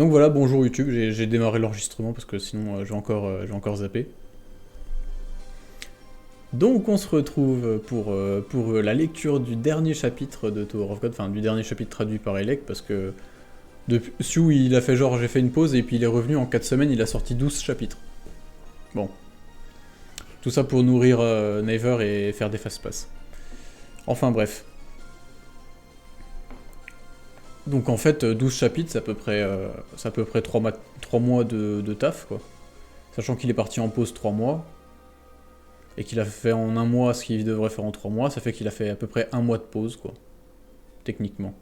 Donc voilà, bonjour YouTube, j'ai démarré l'enregistrement parce que sinon j'ai encore zappé. Donc on se retrouve pour la lecture du dernier chapitre de Tower of God, enfin du dernier chapitre traduit par Elec, parce que depuis Sioux il a fait genre j'ai fait une pause et puis il est revenu en 4 semaines, il a sorti 12 chapitres. Bon. Tout ça pour nourrir Naver et faire des fast-pass. Enfin bref. Donc en fait 12 chapitres c'est à peu près 3 mois de taf quoi. Sachant qu'il est parti en pause 3 mois. Et qu'il a fait en un mois ce qu'il devrait faire en 3 mois, ça fait qu'il a fait à peu près un mois de pause, quoi, techniquement.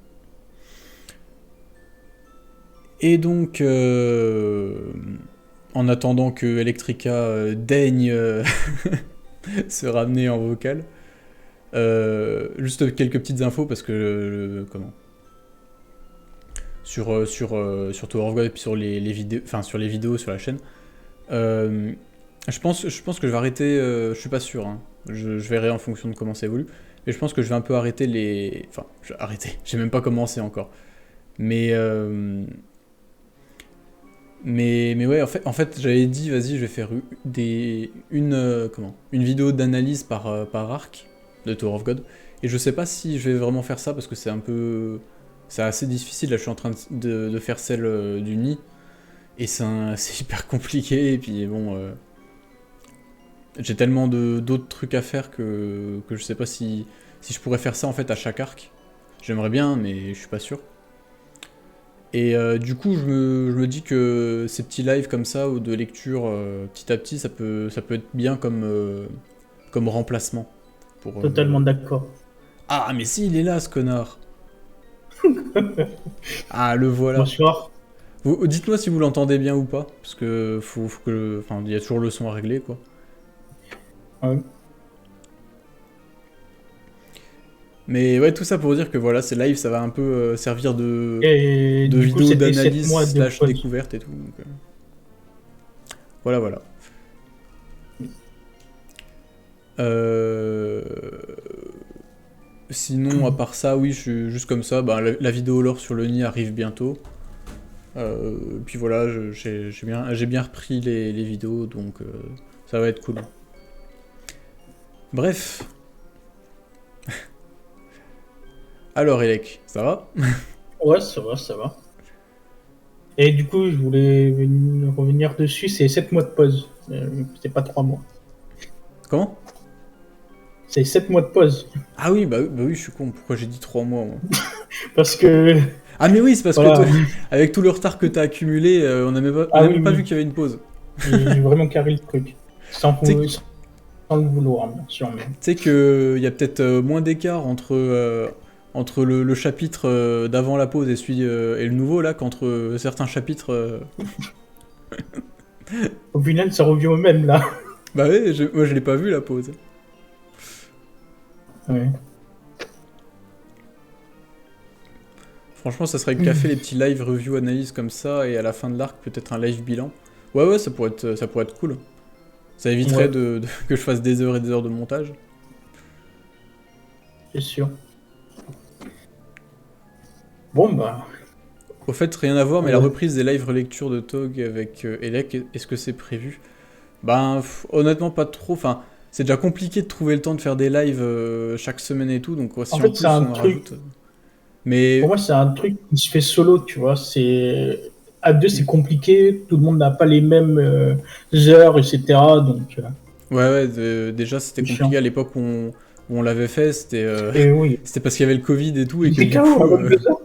Et donc, en attendant que Electrica daigne se ramener en vocal, juste quelques petites infos parce que, comment sur Tower of God et puis sur les vidéos, enfin sur les vidéos sur la chaîne, je pense que je vais arrêter, je suis pas sûr, hein. Je verrai en fonction de comment ça évolue, mais je pense que je vais un peu arrêter les... Enfin, arrêter, j'ai même pas commencé encore. Mais, mais ouais, en fait j'avais dit, vas-y, je vais faire une vidéo d'analyse par arc de Tower of God, et je sais pas si je vais vraiment faire ça, parce que c'est un peu... C'est assez difficile, là je suis en train de faire celle du nid, et c'est hyper compliqué, et puis bon... j'ai tellement d'autres trucs à faire que je sais pas si je pourrais faire ça en fait à chaque arc. J'aimerais bien, mais je suis pas sûr. Et du coup, je me dis que ces petits lives comme ça, ou de lecture petit à petit, ça peut être bien comme remplacement. Pour, Totalement d'accord. Ah, mais si, il est là, ce connard. Ah, le voilà. Bonsoir. Dites-moi si vous l'entendez bien ou pas, parce que faut que... Enfin, il y a toujours le son à régler, quoi. Ouais. Mais ouais, tout ça pour dire que voilà, ces lives, ça va un peu servir Et de du coup, vidéos c'était 7 d'analyse mois de slash pause. découverte et tout. Donc, voilà, voilà. Euh, Sinon, à part ça, oui, je suis juste comme ça. Bah, la vidéo lore sur le nid arrive bientôt. Puis voilà, j'ai bien repris les vidéos, donc ça va être cool. Bref. Alors, Elec, ça va? Ouais, ça va, ça va. Et du coup, je voulais revenir dessus, c'est 7 mois de pause. C'est pas 3 mois. Comment? C'est 7 mois de pause. Ah oui, bah oui, je suis con. Pourquoi j'ai dit 3 mois, moi? Parce que, Ah mais oui, c'est parce que toi, voilà. avec tout le retard que t'as accumulé, on Ah a oui, même pas vu oui, qu'il y avait une pause. j'ai vraiment carré le truc. Sans, Tu sais, sans le vouloir, bien sûr. Mais... tu sais qu'il y a peut-être moins d'écart entre le chapitre d'avant la pause et celui et le nouveau là qu'entre certains chapitres. Au final, ça revient au même, là. Bah ouais, moi je l'ai pas vu la pause. Ouais. Franchement, ça serait le café, les petits live review analyse comme ça, et à la fin de l'arc peut-être un live bilan. Ouais ouais, ça pourrait être cool. Ça éviterait Ouais, que je fasse des heures et des heures de montage. c'est sûr. Bon, bah, Au fait, rien à voir, mais la ouais. reprise des live relectures de Tog avec Elec, est-ce que c'est prévu? Ben, honnêtement, pas trop. Enfin, c'est déjà compliqué de trouver le temps de faire des lives chaque semaine et tout, donc En si en fait, c'est plus un on en truc. rajoute. Pour Mais, moi, c'est un truc qui se fait solo, tu vois. C'est à deux, c'est compliqué. Tout le monde n'a pas les mêmes heures, etc. Donc, ouais, ouais, déjà c'était c'est chiant. compliqué à l'époque où on l'avait fait, Et oui, c'était parce qu'il y avait le Covid et tout, et que j'étais du KO coup, à 22h.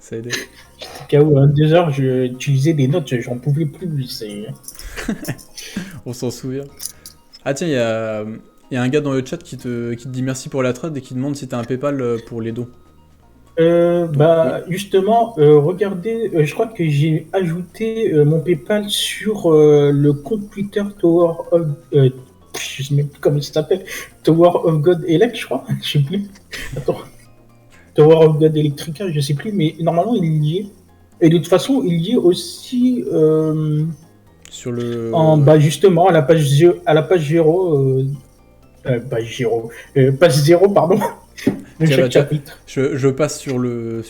ça aidait. J'étais KO à 22h, je utilisais des notes, j'en pouvais plus. C'est... On s'en souvient. Ah tiens, il y a un gars dans le chat qui te dit merci pour la trade et qui demande si t'as un PayPal pour les dons. Donc oui. Bah, justement, regardez, je crois que j'ai ajouté mon PayPal sur le compte Twitter Tower of... je sais même plus comment ça s'appelle. Tower of God Elect, je crois. Je sais plus. Attends. Tower of God Electrica, je sais plus, mais normalement il y est. Et de toute façon, il y est aussi Sur en le... bas justement à la page 0, page 0, page 0, pardon, de Tiens, bah chaque tiens, chapitre. je passe sur le...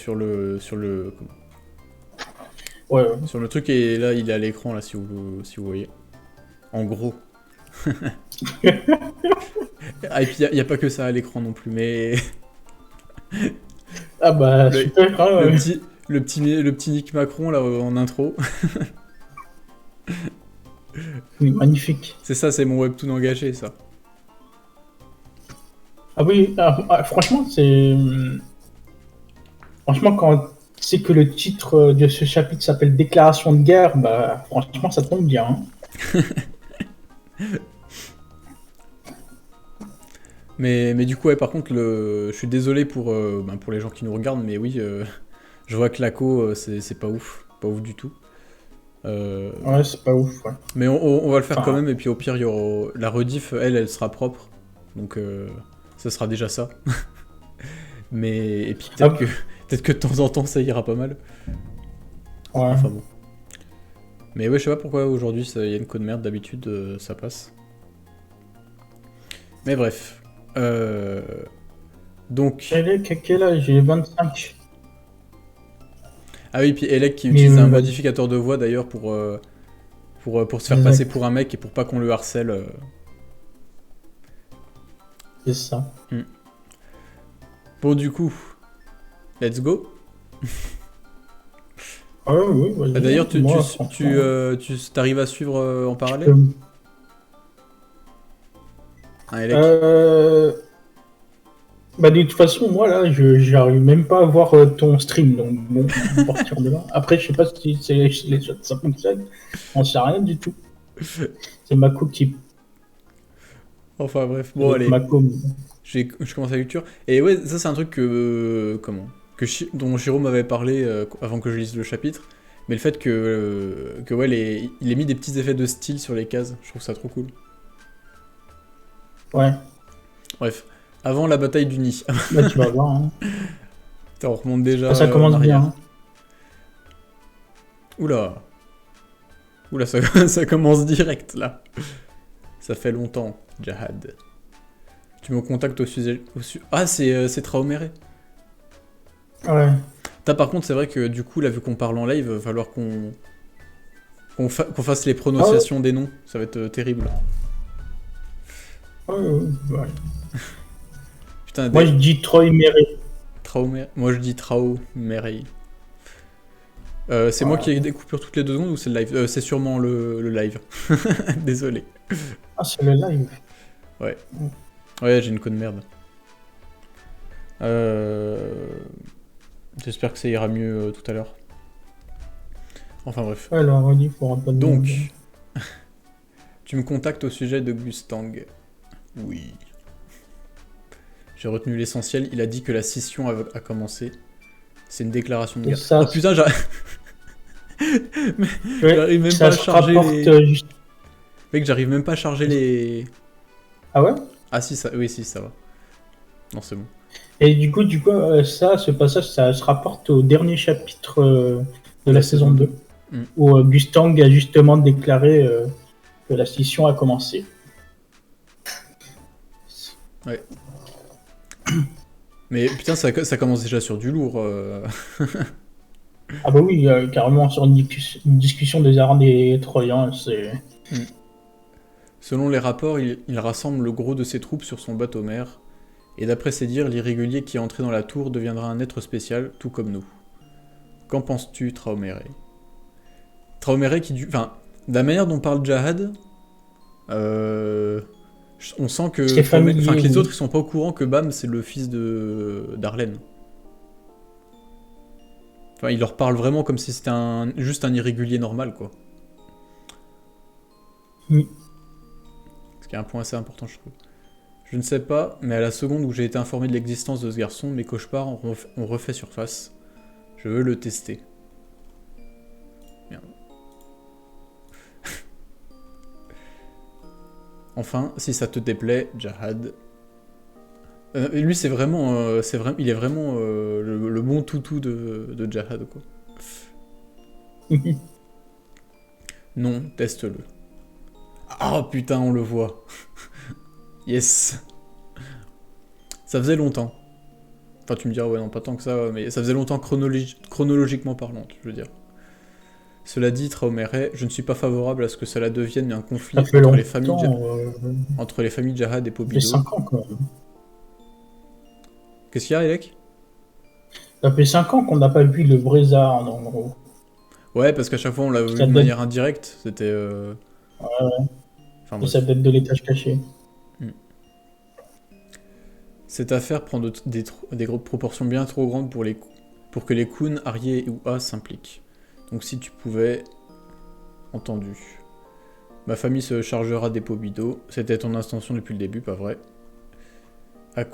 Ouais, ouais. Sur le truc, et là, il est à l'écran, là, si vous voyez. En gros. Ah, et puis, il n'y a pas que ça à l'écran non plus, mais Ah bah, le, super, hein, le petit, le petit Nick Macron, là, en intro. oui, magnifique. C'est ça, c'est mon webtoon engagé, ça. Ah oui, franchement, c'est... Franchement, quand c'est que le titre de ce chapitre s'appelle Déclaration de guerre, bah franchement, ça tombe bien, hein. Mais du coup, ouais, par contre, je suis désolé pour les gens qui nous regardent, mais oui, je vois que l'ACO, c'est pas ouf. Pas ouf du tout. Euh, Ouais, c'est pas ouf, ouais. mais on va le faire quand Enfin, même, et puis au pire, il y aura la rediff, elle sera propre. Donc, ça sera déjà ça. Et puis ah, peut-être que de temps en temps, ça ira pas mal. ouais. Enfin bon. Mais ouais, je sais pas pourquoi aujourd'hui, il y a une code merde, d'habitude, ça passe. Mais bref. Donc... Quel âge? J'ai 25. Ah oui, puis Elec qui Mais utilise un vas-y, modificateur de voix d'ailleurs pour se faire passer exact, pour un mec et pour pas qu'on le harcèle. c'est ça. Hmm. Bon, du coup, let's go. Ah ouais, oui, vas-y, hein. D'ailleurs, Moi, franchement, tu t'arrives à suivre en je parallèle? peux... Hein, Elec? Euh... Bah, de toute façon, moi, là, j'arrive même pas à voir ton stream, donc bon, à partir de là. Après, je sais pas si ça fonctionne. On sait rien du tout. C'est Mako qui... Enfin bref, bon Avec allez, Mako. je commence la lecture. Et ouais, ça c'est un truc dont Jérôme m'avait parlé avant que je lise le chapitre. Mais le fait que ouais, il ait mis des petits effets de style sur les cases, je trouve ça trop cool. Ouais, Bref, avant la bataille du nid. bah, tu vas voir, hein. Putain, on remonte déjà Ah, ça en commence bien, arrière. hein. Oula, oula, ça, ça commence direct là. Ça fait longtemps, Jahad. Tu me contactes au sujet. Ah, c'est Traomere. Ouais. Par contre, c'est vrai que du coup, là, vu qu'on parle en live, il va falloir qu'on fasse les Ah ouais, prononciations des noms. Ça va être terrible. ouais, ouais, ouais. Putain, Moi, je dis Troy Meret. Traomere. Moi, je dis Traomere. C'est moi qui ai Ouais. des coupures toutes les 2 secondes ou c'est le live? C'est sûrement le live. Désolé. Ah, c'est le live. Ouais. Ouais, j'ai une conne merde. Euh... J'espère que ça ira mieux tout à l'heure. Enfin bref. Ouais, alors, on dit pour un peu de monde. Donc, tu me contactes au sujet de Gustang. Oui. J'ai retenu l'essentiel. Il a dit que la scission a commencé. C'est une déclaration de Et guerre. ça, Oh putain, ouais, j'arrive même pas ça à se charger rapporte les... juste. Mec, j'arrive même pas à charger les... Ah ouais? Ah si, ça... Oui, si, ça va. Non, c'est bon. Et ce passage, ça se rapporte au dernier chapitre de la saison 2, Hmm. où Gustang a justement déclaré que la scission a commencé. Ouais. Mais putain, ça commence déjà sur du lourd. Ah bah oui, carrément sur une discussion des Arabes et des Troyens, c'est... Hmm. Selon les rapports, il rassemble le gros de ses troupes sur son bateau-mère. Et d'après ses dires, l'irrégulier qui est entré dans la tour deviendra un être spécial, tout comme nous. Qu'en penses-tu, Traomere? Traomere qui... Enfin, de la manière dont parle Jahad, on sent que, C'est familier, que les oui. autres ils sont pas au courant que Bam c'est le fils d'Arlène. Enfin, il leur parle vraiment comme si c'était juste un irrégulier normal, quoi. Oui. Ce qui est un point assez important, je trouve. Je ne sais pas, mais à la seconde où j'ai été informé de l'existence de ce garçon, mes cauchemars ont refait surface. Je veux le tester. Merde. Enfin, si ça te déplaît, Jahad. Lui, il est vraiment le bon toutou de Jahad, quoi. Non, teste-le. Ah putain, on le voit. Yes. Ça faisait longtemps. Enfin, tu me diras, ouais, non, pas tant que ça, mais ça faisait longtemps chronologiquement parlant, je veux dire. Cela dit, Traoré, je ne suis pas favorable à ce que cela devienne un conflit Ça fait longtemps, entre les familles Jahad et ça fait Pobido. 5 ans quand même. Qu'est-ce qu'il y a, Elec? Ça fait 5 ans qu'on n'a pas vu le vrai Zahar, en gros. Ouais, parce qu'à chaque fois on l'a vu Ça de date, manière indirecte. C'était. Enfin et ça bref. date de l'étage caché. Hmm. Cette affaire prend des proportions bien trop grandes pour que les Kun, Arié ou A s'impliquent. Donc si tu pouvais... Entendu. Ma famille se chargera des Pobido. C'était ton intention depuis le début, pas vrai? À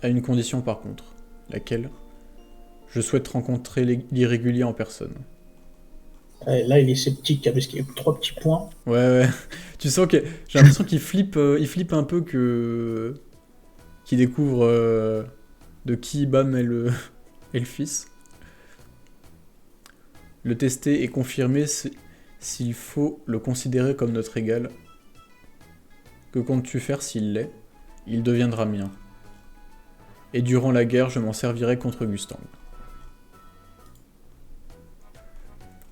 une condition par contre. Laquelle? Je souhaite rencontrer l'irrégulier en personne. Là, il est sceptique, hein, parce qu'il y a 3 petits points. Ouais. Tu sens que... J'ai l'impression qu'il flippe un peu qu'il découvre de qui Bam est le fils. Le tester et confirmer s'il faut le considérer comme notre égal. Que comptes-tu faire s'il l'est? Il deviendra mien. Et durant la guerre, je m'en servirai contre Gustang.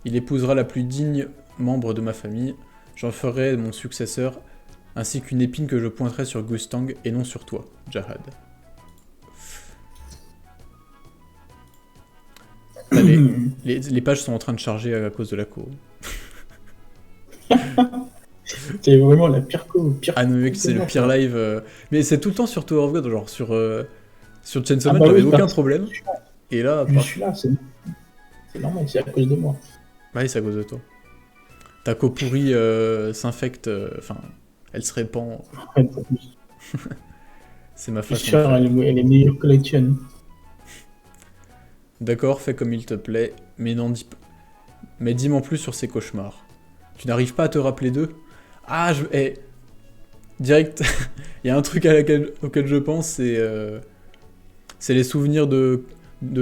Il épousera la plus digne membre de ma famille. J'en ferai mon successeur, ainsi qu'une épine que je pointerai sur Gustang et non sur toi, Jahad. Là, les pages sont en train de charger à cause de la co. C'est vraiment la pire Ah non mec, c'est le pire live. Mais c'est tout le temps sur Tower of God, genre sur Chainsaw Man, bah j'avais oui, aucun problème. Et là, je suis là, c'est normal, c'est à cause de moi. Ouais, c'est à cause de toi. Ta co pourrie s'infecte, enfin, elle se répand. C'est ma façon de faire. Elle est meilleure que la tienne. D'accord, fais comme il te plaît, mais dis-moi plus sur ces cauchemars. Tu n'arrives pas à te rappeler d'eux? Ah, direct, il y a un truc auquel je pense, c'est les souvenirs de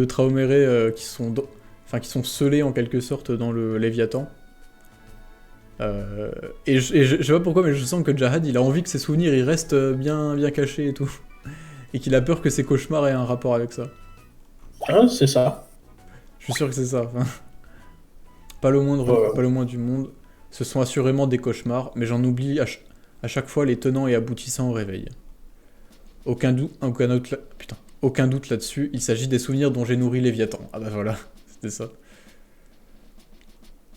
Traoré qui sont scellés en quelque sorte dans le Léviathan. Et je sais pas pourquoi, mais je sens que Jahad, il a envie que ses souvenirs ils restent bien cachés et tout. Et qu'il a peur que ses cauchemars aient un rapport avec ça. Ah, c'est ça. Je suis sûr que c'est ça. Enfin, pas le moins du monde. Ce sont assurément des cauchemars, mais j'en oublie à chaque fois les tenants et aboutissants au réveil. Aucun doute là-dessus, il s'agit des souvenirs dont j'ai nourri Léviathan. Ah bah voilà, c'était ça.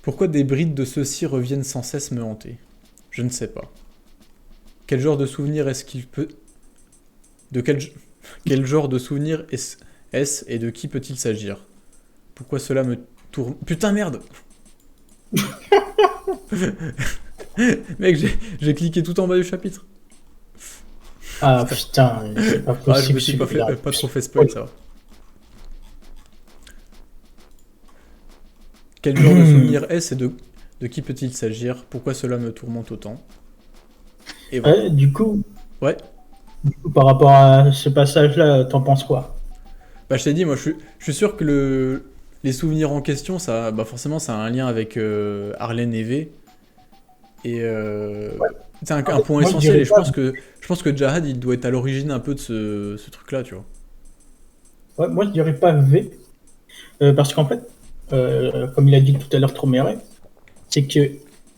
Pourquoi des brides de ceux-ci reviennent sans cesse me hanter? Je ne sais pas. Quel genre de souvenir est-ce qu'il peut... Quel genre de souvenir est-ce et de qui peut-il s'agir? Pourquoi cela me tourne... Putain, merde. Mec, j'ai cliqué tout en bas du chapitre. Ah putain, c'est pas possible. Je me suis pas trop fait spoil, ça va. Quel genre de souvenir est-ce et de qui peut-il s'agir? Pourquoi cela me tourmente autant? Et voilà. Du coup, ouais. Du coup, par rapport à ce passage-là, t'en penses quoi? Bah je t'ai dit, moi je suis sûr que les souvenirs en question, ça, bah forcément ça a un lien avec Arlen et V. Et c'est un point essentiel et je pense que Jahad il doit être à l'origine un peu de ce truc-là, tu vois. Ouais, moi je dirais pas V, parce qu'en fait, comme il a dit tout à l'heure Troméré, c'est que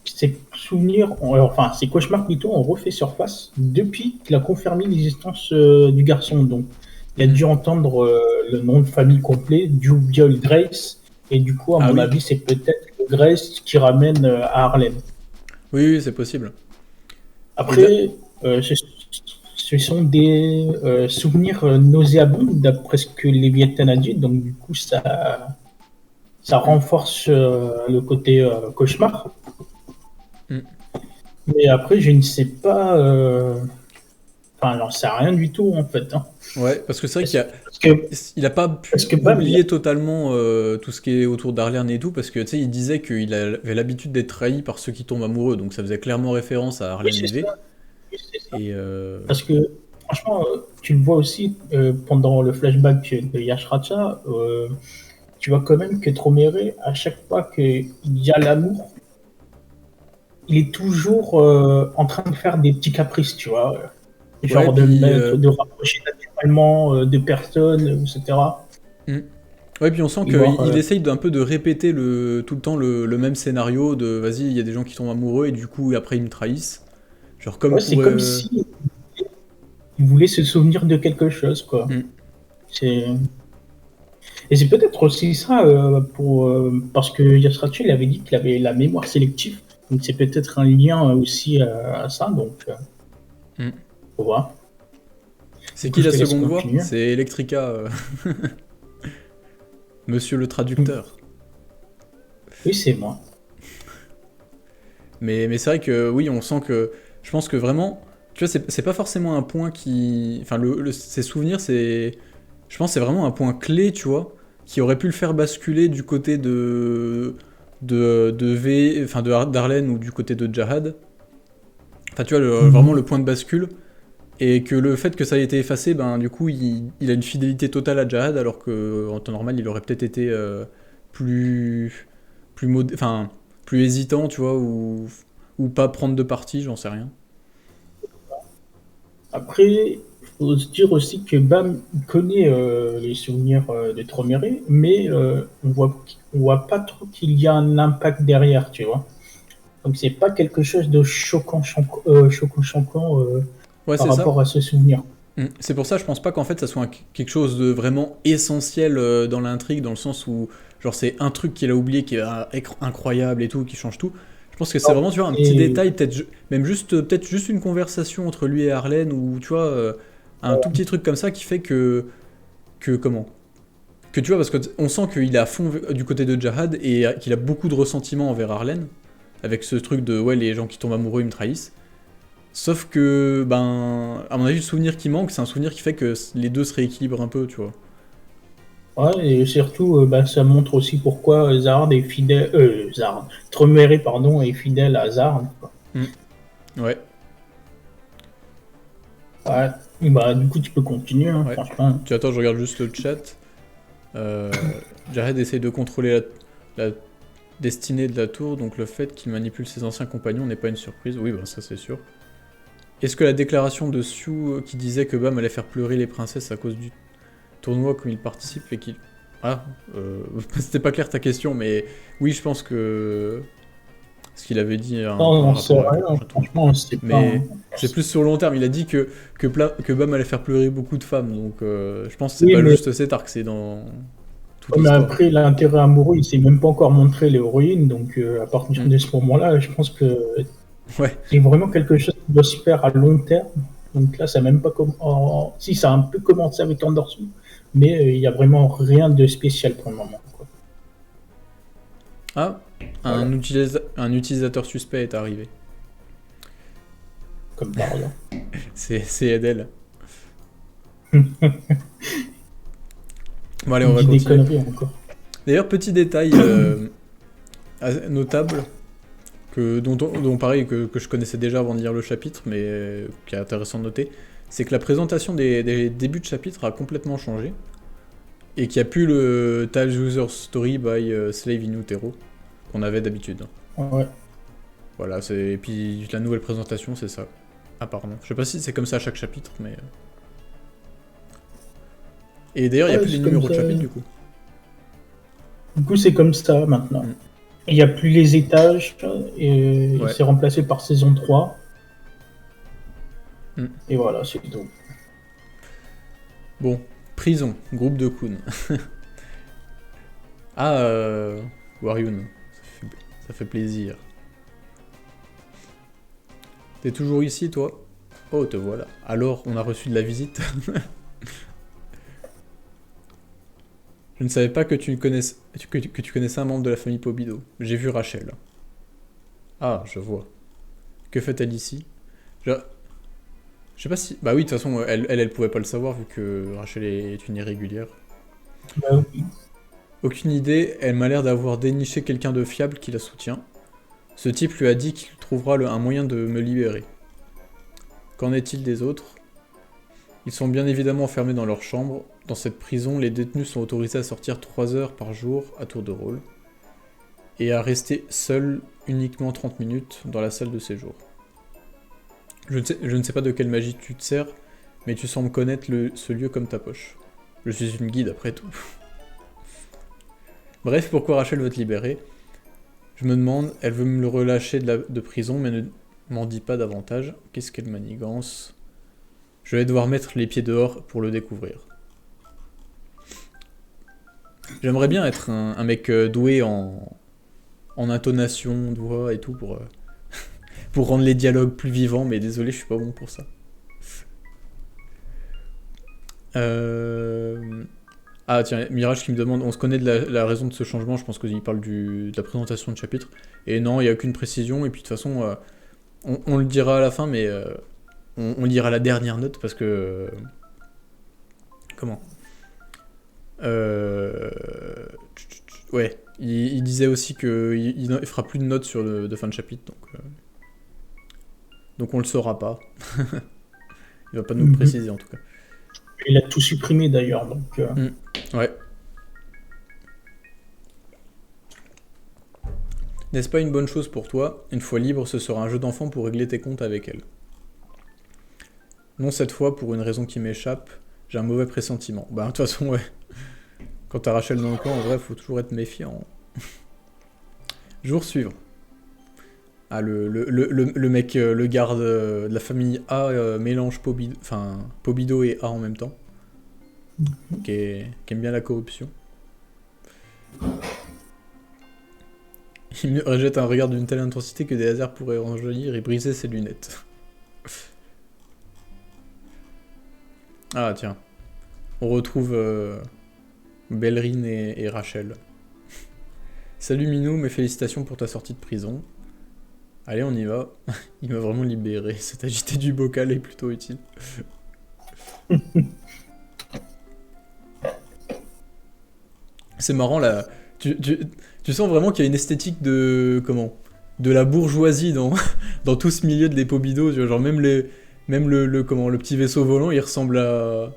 ces souvenirs, enfin ces cauchemars plutôt, ont refait surface depuis qu'il a confirmé l'existence du garçon. Donc il a dû entendre le nom de famille complet, Jubiol Grace, et du coup, à mon avis, c'est peut-être Grace qui ramène à Harlem. Oui, c'est possible. Après, ce sont des souvenirs nauséabonds, d'après ce que Léviathan a dit, donc du coup, ça renforce le côté cauchemar. Mais après, je ne sais pas. Enfin, j'en sais rien du tout, en fait. Hein. Ouais, parce que c'est vrai qu'il a pas pu oublier totalement tout ce qui est autour d'Arlerne et tout, parce que tu sais, il disait qu'il avait l'habitude d'être trahi par ceux qui tombent amoureux, donc ça faisait clairement référence à Arlerne et V. Et parce que, franchement, tu le vois aussi pendant le flashback de Yashracha, tu vois quand même que Troméré, à chaque fois qu'il y a l'amour, il est toujours en train de faire des petits caprices, tu vois. Genre de rapprocher naturellement de personnes, etc. Ouais, puis on sent et qu'il voir. il essaye d'un peu de répéter tout le temps le même scénario de vas-y, il y a des gens qui tombent amoureux et du coup après ils me trahissent. Genre comme Ouais, c'est pour... comme si il voulait se souvenir de quelque chose, quoi. hmm. C'est Et c'est peut-être aussi ça, parce que Yasrachi, il avait dit qu'il avait la mémoire sélective. Donc c'est peut-être un lien aussi à ça, donc Hmm. faut voir. C'est Du qui coup, je la te laisse seconde voix? continuer. C'est Electrica, monsieur le Mm. traducteur. Oui, c'est moi. Mais c'est vrai que oui, on sent que... Je pense que vraiment... Tu vois, c'est pas forcément un point qui... Enfin, ces souvenirs, c'est... Je pense que c'est vraiment un point clé, tu vois, qui aurait pu le faire basculer du côté de V, enfin d'Arlen ou du côté de Jahad. Enfin, tu vois, vraiment Mhm. le point de bascule. Et que le fait que ça ait été effacé, ben du coup, il a une fidélité totale à Jahad, alors qu'en temps normal, il aurait peut-être été plus, enfin, plus hésitant, tu vois, ou pas prendre de parti, j'en sais rien. Après, il faut se dire aussi que Bam il connaît les souvenirs de Troméré, mais on voit pas trop qu'il y a un impact derrière, tu vois. Donc c'est pas quelque chose de choquant Ouais, par c'est ça. rapport à ce souvenir. C'est pour ça, je pense pas qu'en fait ça soit quelque chose de vraiment essentiel dans l'intrigue, dans le sens où, genre, c'est un truc qu'il a oublié qui est incroyable et tout, qui change tout. Je pense que c'est Non, vraiment, tu vois, un petit et détail, même juste, peut-être juste une conversation entre lui et Harlan, ou tu vois, un tout petit truc comme ça qui fait comment? Que tu vois, parce qu'on sent qu'il est à fond du côté de Jahad et qu'il a beaucoup de ressentiment envers Harlan, avec ce truc de ouais, les gens qui tombent amoureux, ils me trahissent. Sauf que, ben, à mon avis, le souvenir qui manque, c'est un souvenir qui fait que les deux se rééquilibrent un peu, tu vois. ouais, et surtout, bah, ça montre aussi pourquoi Zard est fidèle, Zard, Tremere, pardon, est fidèle à Zard, quoi. Hmm. Ouais, Ouais. Bah, du coup, tu peux continuer, hein, ouais. franchement. Tu attends, je regarde juste le chat. Jared essaie de contrôler la destinée de la tour, donc le fait qu'il manipule ses anciens compagnons n'est pas une surprise. Oui, ben ça c'est sûr. Est-ce que la déclaration de Sioux qui disait que Bam allait faire pleurer les princesses à cause du tournoi comme il participe et qu'il... Ah, c'était pas clair ta question, mais oui, je pense que ce qu'il avait dit a un Non, peu un on sait rapport avec le rien, prochain tournoi. franchement, c'est pas. Mais c'est plus sur le long terme. Il a dit que Bam allait faire pleurer beaucoup de femmes, donc je pense que c'est Oui, pas mais, juste cet arc, c'est dans toute mais l'histoire. après, l'intérêt amoureux, il s'est même pas encore montré l'héroïne, donc à partir Hmm. de ce moment-là, je pense que Ouais, c'est vraiment quelque chose qui doit se faire à long terme. Donc là, ça a même pas si ça a un peu commencé avec Anderson, mais il y a vraiment rien de spécial pour le moment, quoi. ah, Voilà, un utilisateur suspect est arrivé. comme par hasard. C'est Edel. Il Bon allez, on va dit des continuer. conneries encore. D'ailleurs, petit détail notable, dont pareil que je connaissais déjà avant de lire le chapitre, mais qui est intéressant de noter, c'est que la présentation des débuts de chapitre a complètement changé, et qu'il n'y a plus le Tale User Story by Slave in Utero qu'on avait d'habitude. Ouais. Voilà, et puis la nouvelle présentation, c'est ça, apparemment. Je sais pas si c'est comme ça à chaque chapitre, mais... Et d'ailleurs, il n'y a Ouais, plus les c'est comme numéros de ça. chapitre, du coup. Du coup, c'est comme ça maintenant. Mm. Il n'y a plus les étages, et Ouais. c'est remplacé par saison 3. Mm. Et voilà, c'est tout. Bon, prison, groupe de Kun. Ah, Waryun, ça fait plaisir. T'es toujours ici, toi? Oh, te voilà. Alors, on a reçu de la visite. Je ne savais pas que que tu connaissais un membre de la famille Pobido. J'ai vu Rachel. Ah, je vois. Que fait-elle ici? je... je sais pas si... Bah oui, de toute façon, elle pouvait pas le savoir vu que Rachel est une irrégulière. Bah oui. Aucune idée, elle m'a l'air d'avoir déniché quelqu'un de fiable qui la soutient. Ce type lui a dit qu'il trouvera un moyen de me libérer. Qu'en est-il des autres? Ils sont bien évidemment enfermés dans leur chambre. Dans cette prison, les détenus sont autorisés à sortir 3 heures par jour à tour de rôle et à rester seuls uniquement 30 minutes dans la salle de séjour. Je ne sais pas de quelle magie tu te sers, mais tu sembles connaître ce lieu comme ta poche. Je suis une guide après tout. Bref, pourquoi Rachel veut te libérer? Je me demande, elle veut me le relâcher de prison, mais ne m'en dit pas davantage. Qu'est-ce qu'elle manigance? Je vais devoir mettre les pieds dehors pour le découvrir. J'aimerais bien être un mec doué en intonation, de voix et tout pour rendre les dialogues plus vivants, mais désolé, je suis pas bon pour ça. Ah tiens, Mirage qui me demande, on se connaît de la raison de ce changement, je pense qu'il parle de la présentation de chapitre. Et non, il n'y a aucune précision, et puis de toute façon, on le dira à la fin, mais on lira la dernière note parce que... comment Ouais, il disait aussi qu'il fera plus de notes de fin de chapitre, donc on le saura pas. Il va pas nous le préciser en tout cas. Il a tout supprimé d'ailleurs, donc... Ouais. N'est-ce pas une bonne chose pour toi? Une fois libre, ce sera un jeu d'enfant pour régler tes comptes avec elle. Non, cette fois, pour une raison qui m'échappe, j'ai un mauvais pressentiment. Bah, de toute façon, ouais. Quand t'as Rachel dans le coin, en vrai, faut toujours être méfiant. Jour suivant. Ah, le mec, le garde de la famille A mélange Pobido et A en même temps. Qui aime bien la corruption. Il me rejette un regard d'une telle intensité que des lasers pourraient enjaillir et briser ses lunettes. Ah tiens. On retrouve Bellerine et Rachel. Salut Minou, mes félicitations pour ta sortie de prison. Allez, on y va. Il m'a vraiment libéré. Cette agité du bocal est plutôt utile. C'est marrant là. Tu sens vraiment qu'il y a une esthétique de la bourgeoisie dans tout ce milieu de l'Epobido. Genre même le petit vaisseau volant, il ressemble à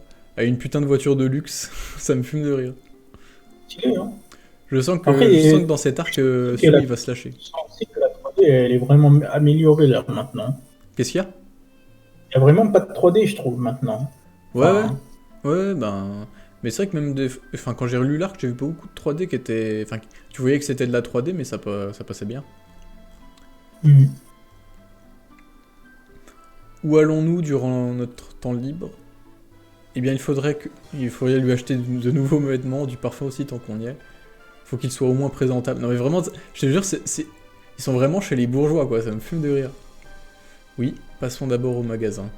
une putain de voiture de luxe. Ça me fume de rire. Hein. Je sens que dans cet arc, il va se lâcher. Je sens que la 3D, elle est vraiment améliorée là maintenant. Qu'est-ce qu'il y a? Il n'y a vraiment pas de 3D, je trouve, maintenant. Ouais, ben... Mais c'est vrai que même quand j'ai relu l'arc, j'ai vu beaucoup de 3D qui étaient... Enfin, tu voyais que c'était de la 3D, mais ça passait bien. Où allons-nous durant notre temps libre? Eh bien, il faudrait lui acheter de nouveaux vêtements, du parfum aussi, tant qu'on y est. Faut qu'il soit au moins présentable. Non mais vraiment, je te jure, ils sont vraiment chez les bourgeois, quoi. Ça me fume de rire. Oui, passons d'abord au magasin.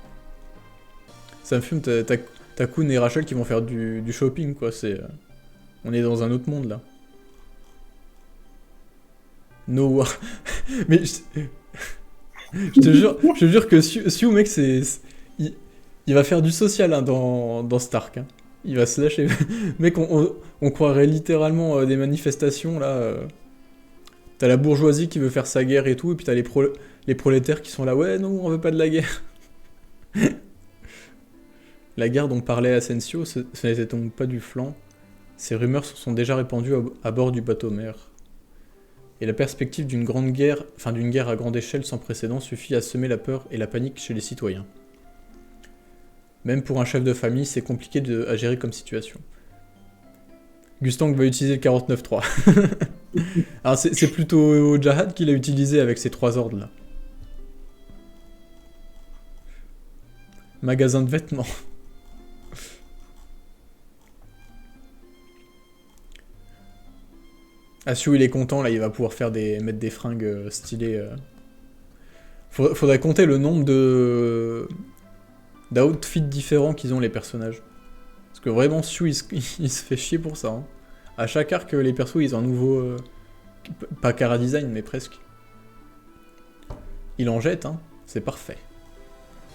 Ça me fume, Takun et Rachel qui vont faire du shopping, quoi. On est dans un autre monde, là. No war. Mais je te jure que Siu, mec, il va faire du social hein, dans Stark. Hein. Il va se lâcher. Mec, on croirait littéralement des manifestations, là. T'as la bourgeoisie qui veut faire sa guerre et tout, et puis t'as les prolétaires qui sont là, ouais, non, on veut pas de la guerre. La guerre dont parlait Asensio, ce n'était donc pas du flanc. Ces rumeurs se sont déjà répandues à bord du bateau-mer. Et la perspective d'une guerre à grande échelle sans précédent suffit à semer la peur et la panique chez les citoyens. Même pour un chef de famille, c'est compliqué à gérer comme situation. Gustang va utiliser le 49.3. Alors c'est plutôt Jahad qui l'a utilisé avec ses 3 ordres là. Magasin de vêtements. Asio il est content là, il va pouvoir mettre des fringues stylées. Faudrait compter le nombre d'outfits différents qu'ils ont les personnages. Parce que vraiment Siu il se fait chier pour ça. Hein. À chaque arc les persos ils ont un nouveau... pas Cara Design mais presque. Il en jette, hein. C'est parfait.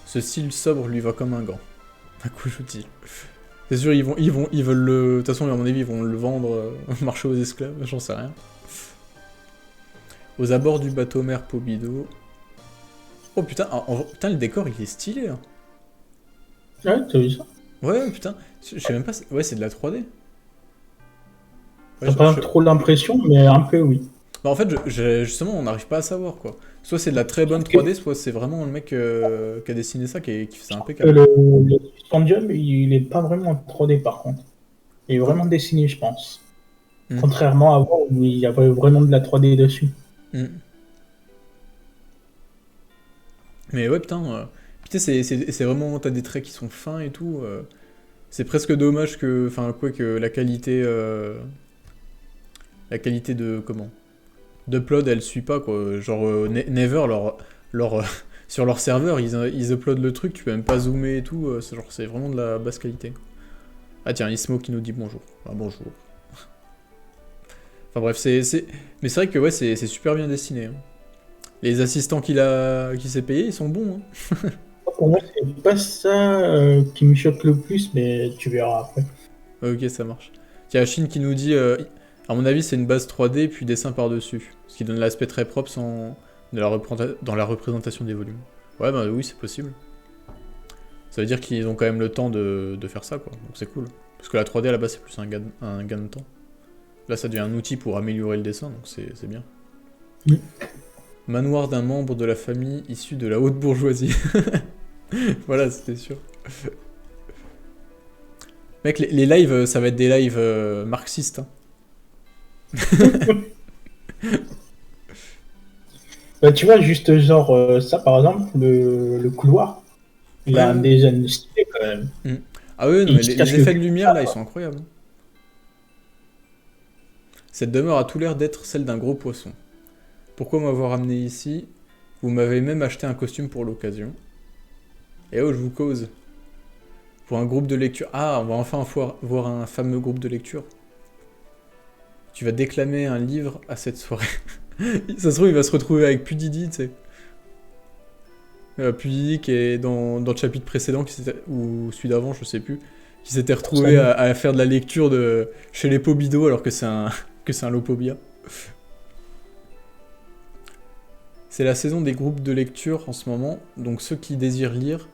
Ce style sobre lui va comme un gant. À coup joue-t-il. C'est sûr ils veulent le... De toute façon à mon avis ils vont le vendre au marché aux esclaves, j'en sais rien. Aux abords du bateau-mer Pobido. Oh putain, putain le décor il est stylé hein. Ouais, t'as vu ça? Ouais, putain, je sais même pas... Ouais, c'est de la 3D. Ouais, t'as pas trop l'impression, mais un peu oui. Bah en fait, justement, on n'arrive pas à savoir, quoi. Soit c'est de la très bonne 3D, soit c'est vraiment le mec qui a dessiné ça, qui fait ça impeccable. Le Spondium, il est pas vraiment en 3D, par contre. Il est vraiment dessiné, je pense. Hmm. Contrairement à avant où il y avait vraiment de la 3D dessus. Hmm. Mais ouais, putain, putain c'est vraiment, t'as des traits qui sont fins et tout. C'est presque dommage que, enfin, quoi, que la qualité de, comment, d'upload, elle suit pas, quoi. Genre, Never, sur leur serveur, ils uploadent le truc, tu peux même pas zoomer et tout, c'est vraiment de la basse qualité. Ah tiens, Ismo qui nous dit bonjour. Ah bonjour. Enfin bref, mais c'est vrai que ouais, c'est super bien dessiné, hein. Les assistants qu'il s'est payé, ils sont bons, hein. Pour moi, c'est pas ça qui me choque le plus, mais tu verras après. Ok, ça marche. Il y a Chine qui nous dit, à mon avis, c'est une base 3D puis dessin par-dessus, ce qui donne l'aspect très propre dans la représentation des volumes. Ouais, bah oui, c'est possible. Ça veut dire qu'ils ont quand même le temps de faire ça, quoi. Donc c'est cool. Parce que la 3D à la base, c'est plus un gain de temps. Là, ça devient un outil pour améliorer le dessin, donc c'est bien. Mm. Manoir d'un membre de la famille issu de la haute bourgeoisie. Voilà, c'était sûr. Mec, les lives, ça va être des lives marxistes, hein. Bah, tu vois, juste genre ça, par exemple, le couloir, il Ouais, a un ouais. design stylé quand même. Mm. Ah ouais, non, Et mais il se les casse le effets de cul. lumière, là, ils sont incroyables, hein. Cette demeure a tout l'air d'être celle d'un gros poisson. Pourquoi m'avoir amené ici? Vous m'avez même acheté un costume pour l'occasion. Et oh, je vous cause. Pour un groupe de lecture. Ah, on va enfin voir un fameux groupe de lecture. Tu vas déclamer un livre à cette soirée. Ça se trouve, il va se retrouver avec Pudidi, tu sais. Pudidi qui est dans le chapitre précédent, ou celui d'avant, je sais plus, qui s'était Ça retrouvé à faire de la lecture chez les Pobido alors que que c'est un Lopobia. C'est la saison des groupes de lecture en ce moment, donc ceux qui désirent lire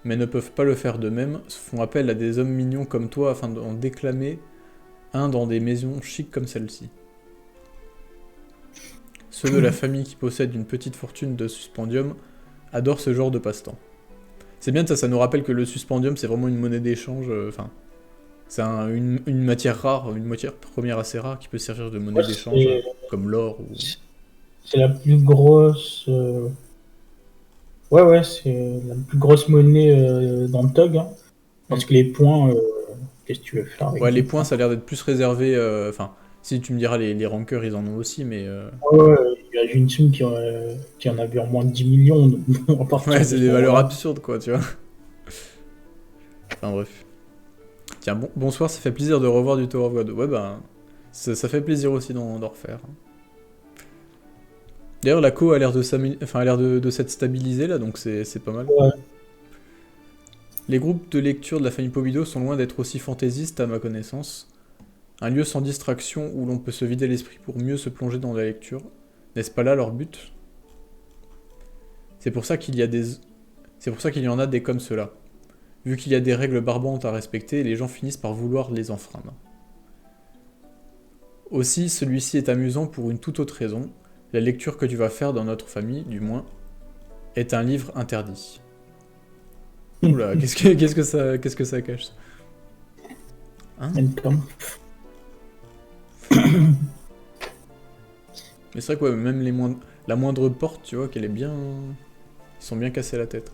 mais ne peuvent pas le faire d'eux-mêmes font appel à des hommes mignons comme toi afin d'en déclamer un dans des maisons chics comme celle-ci. Ceux de la famille qui possèdent une petite fortune de suspendium adorent ce genre de passe-temps. C'est bien ça nous rappelle que le suspendium c'est vraiment une monnaie d'échange, enfin, c'est une matière rare, une matière première assez rare qui peut servir de monnaie Ouais, d'échange, comme l'or ou... c'est la plus grosse. Ouais, ouais, c'est la plus grosse monnaie dans le TOG, hein. Hmm. Parce que les points, qu'est-ce que tu veux faire avec Ouais, les des points points? ça a l'air d'être plus réservé, enfin, si tu me diras les rankeurs ils en ont aussi, mais... Ouais, ouais, il y a une team qui en a vu en moins de 10 millions, donc à Ouais, partir de c'est ce des valeurs moment-là. absurdes quoi, tu vois. Enfin bref. Tiens, bonsoir, ça fait plaisir de revoir du Tower of God. Ouais, bah, ça fait plaisir aussi d'en refaire. D'ailleurs, la co a l'air enfin, a l'air de s'être stabilisée là, donc c'est pas mal. Ouais. Les groupes de lecture de la famille Pobido sont loin d'être aussi fantaisistes à ma connaissance. Un lieu sans distraction où l'on peut se vider l'esprit pour mieux se plonger dans la lecture. N'est-ce pas là leur but? C'est pour ça qu'il y a des... C'est pour ça qu'il y en a des comme cela. Vu qu'il y a des règles barbantes à respecter, les gens finissent par vouloir les enfreindre. Aussi, celui-ci est amusant pour une toute autre raison. La lecture que tu vas faire dans notre famille, du moins, est un livre interdit. Oula, qu'est-ce que ça cache? Hein? Income. Mais c'est vrai que ouais, même la moindre porte, tu vois, qu'elle est bien... Ils sont bien cassés la tête.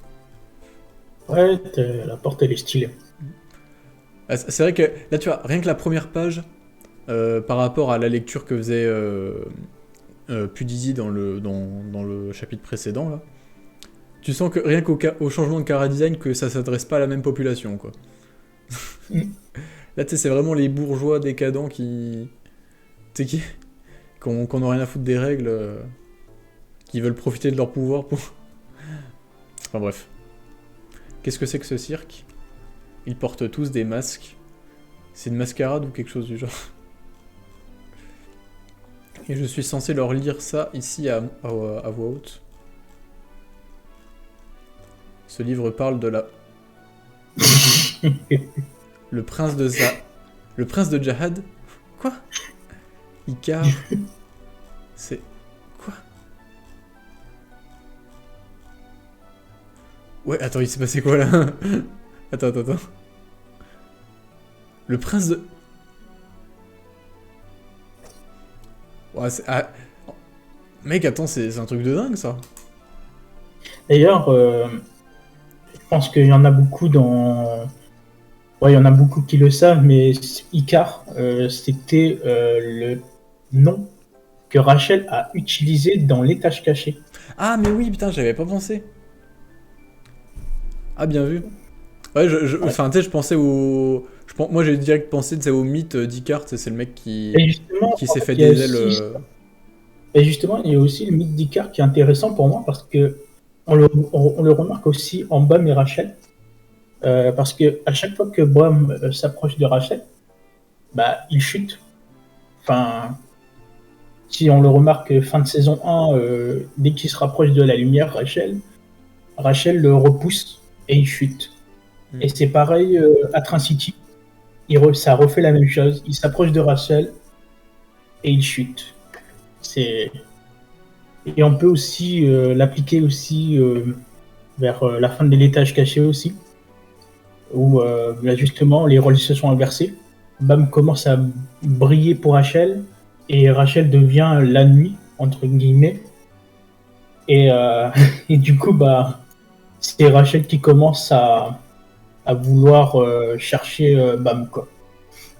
Ouais, la porte, elle est stylée. Ah, c'est vrai que là, tu vois, rien que la première page, par rapport à la lecture que faisait Pudisi dans le chapitre précédent, là, tu sens que rien au changement de chara design, que ça s'adresse pas à la même population, quoi. Mm. Là, tu sais, c'est vraiment les bourgeois décadents qui... Tu sais, qu'on a rien à foutre des règles, qui veulent profiter de leur pouvoir pour... Enfin bref. Qu'est-ce que c'est que ce cirque? Ils portent tous des masques. C'est une mascarade ou quelque chose du genre? Et je suis censé leur lire ça ici à voix haute. Ce livre parle de la... Le prince de Le prince de Jahad? Quoi? Icar? C'est... Quoi? Ouais, attends, il s'est passé quoi là? Attends. Le prince de... Ouais, mec, attends, c'est un truc de dingue, ça. D'ailleurs, je pense qu'il y en a beaucoup dans. Ouais, il y en a beaucoup qui le savent, mais Icar, c'était le nom que Rachel a utilisé dans Les Tâches Cachées. Ah, mais oui, putain, j'avais pas pensé. Ah, bien vu. Ouais, Ouais. enfin, tu sais, je pensais au... Moi, j'ai direct pensé, tu sais, au mythe d'Icare, tu sais, c'est le mec Et justement, qui en s'est fait, fait il y a des ailes... aussi, et justement, il y a aussi le mythe d'Icar qui est intéressant pour moi parce que on le remarque aussi en Bam et Rachel. Parce que à chaque fois que Bram s'approche de Rachel, bah, il chute. Enfin, si on le remarque fin de saison 1, dès qu'il se rapproche de la lumière, Rachel le repousse et il chute. Hmm. Et c'est pareil à Train City. Ça refait la même chose. Il s'approche de Rachel et il chute. C'est Et on peut aussi l'appliquer aussi vers la fin de l'étage caché aussi, où là, justement les rôles se sont inversés. Bam commence à briller pour Rachel et Rachel devient la nuit entre guillemets. Et, et du coup bah c'est Rachel qui commence à vouloir chercher Bam quoi.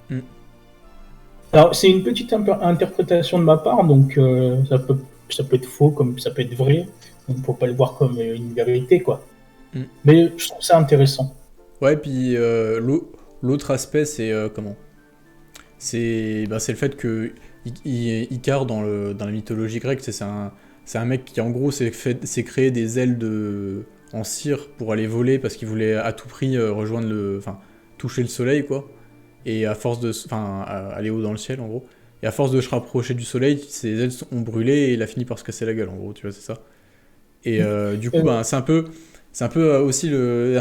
Hmm. Alors c'est une petite interprétation de ma part, donc ça peut être faux comme ça peut être vrai. Donc faut pas le voir comme une vérité quoi. Hmm. Mais je trouve ça intéressant. Ouais, puis l'autre aspect, c'est comment? C'est le fait que Icare, dans la mythologie grecque, c'est un mec qui, en gros, s'est créé des ailes en cire pour aller voler parce qu'il voulait à tout prix rejoindre enfin, toucher le soleil, quoi. Et à force de... Enfin, aller haut dans le ciel, en gros. Et à force de se rapprocher du soleil, ses ailes ont brûlé et il a fini par se casser la gueule, en gros, tu vois, c'est ça. Et du coup, Euh, ben, c'est un peu aussi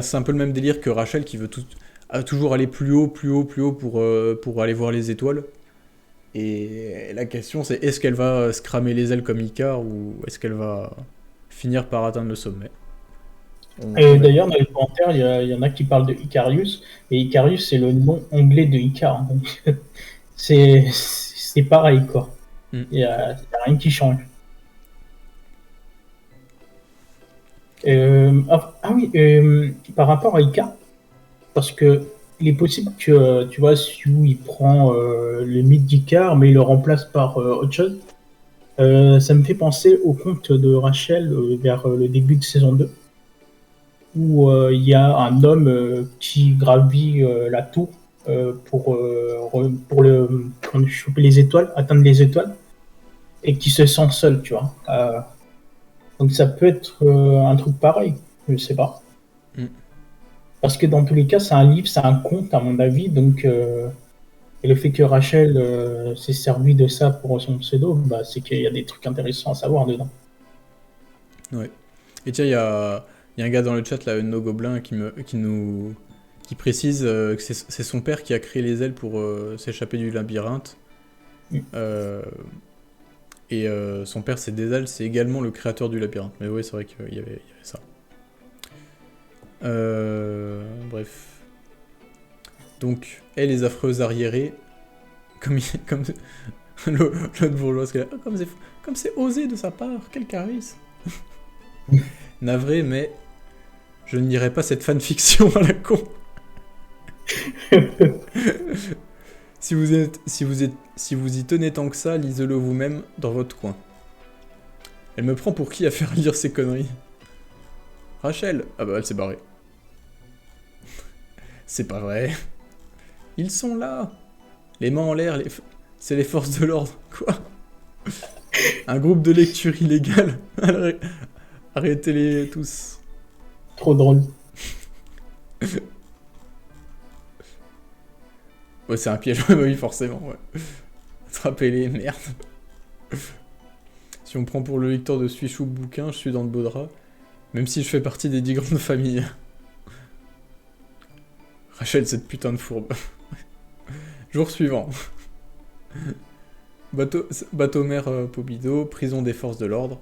c'est un peu le même délire que Rachel qui veut toujours aller plus haut, plus haut, plus haut pour aller voir les étoiles. Et la question, c'est est-ce qu'elle va se cramer les ailes comme Icar ou est-ce qu'elle va finir par atteindre le sommet? On et verra. d'ailleurs, dans les commentaires, il y en a qui parlent de Icarius, et Icarius, c'est le nom anglais de Icar. Donc, c'est pareil, quoi. Hmm. Il y a rien qui change. Ah oui, par rapport à Icar, parce que il est possible que, tu vois, si il prend le mythe d'Icar, mais il le remplace par autre chose, ça me fait penser au conte de Rachel vers le début de saison 2 où il y a un homme qui gravit la tour pour choper les étoiles, atteindre les étoiles, et qui se sent seul, tu vois. Donc ça peut être un truc pareil, je sais pas. Hmm. Parce que dans tous les cas, c'est un livre, c'est un conte, à mon avis, donc et le fait que Rachel s'est servi de ça pour son pseudo, bah, c'est qu'il y a des trucs intéressants à savoir dedans. Ouais. Et tiens, il y a un gars dans le chat, là, No Gobelin, qui précise que c'est son père qui a créé les ailes pour s'échapper du labyrinthe. Mm. Et son père, c'est Dédale, c'est également le créateur du labyrinthe. Mais oui, c'est vrai qu'il y avait ça. Bref. Donc, elle, les affreuses arriérées, comme l'autre bourgeoise, oh, comme c'est osé de sa part, quel charisme. Navré, mais je ne lirai pas cette fanfiction à la con. Si vous y tenez tant que ça, lisez-le vous-même dans votre coin. Elle me prend pour qui à faire lire ces conneries? Rachel. Ah bah elle s'est barrée. C'est pas vrai. Ils sont là. Les mains en l'air, c'est les forces de l'ordre. Quoi? Un groupe de lecture illégale. Arrêtez-les tous. Trop drôle. Ouais, c'est un piège, oui, forcément, ouais. Attrapez-les, merde. Si on me prend pour le lecteur de Suichou bouquin, je suis dans le beau drap. Même si je fais partie des 10 grandes familles. Rachel, cette putain de fourbe. Jour suivant. Bateau-mère Pobido, prison des forces de l'ordre.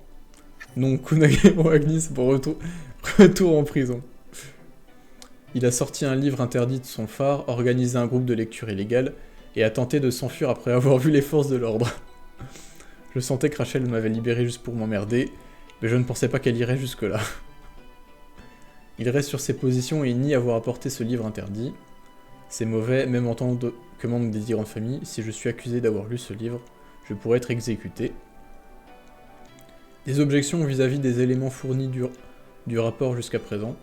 Non, Kunagemo Agnis pour retour en prison. Il a sorti un livre interdit de son phare, organisé un groupe de lecture illégale, et a tenté de s'enfuir après avoir vu les forces de l'ordre. Je sentais que Rachel m'avait libéré juste pour m'emmerder, mais je ne pensais pas qu'elle irait jusque-là. Il reste sur ses positions et il nie avoir apporté ce livre interdit. C'est mauvais, même en tant que membre des Tyrans de famille. Si je suis accusé d'avoir lu ce livre, je pourrais être exécuté. Des objections vis-à-vis des éléments fournis du rapport jusqu'à présent.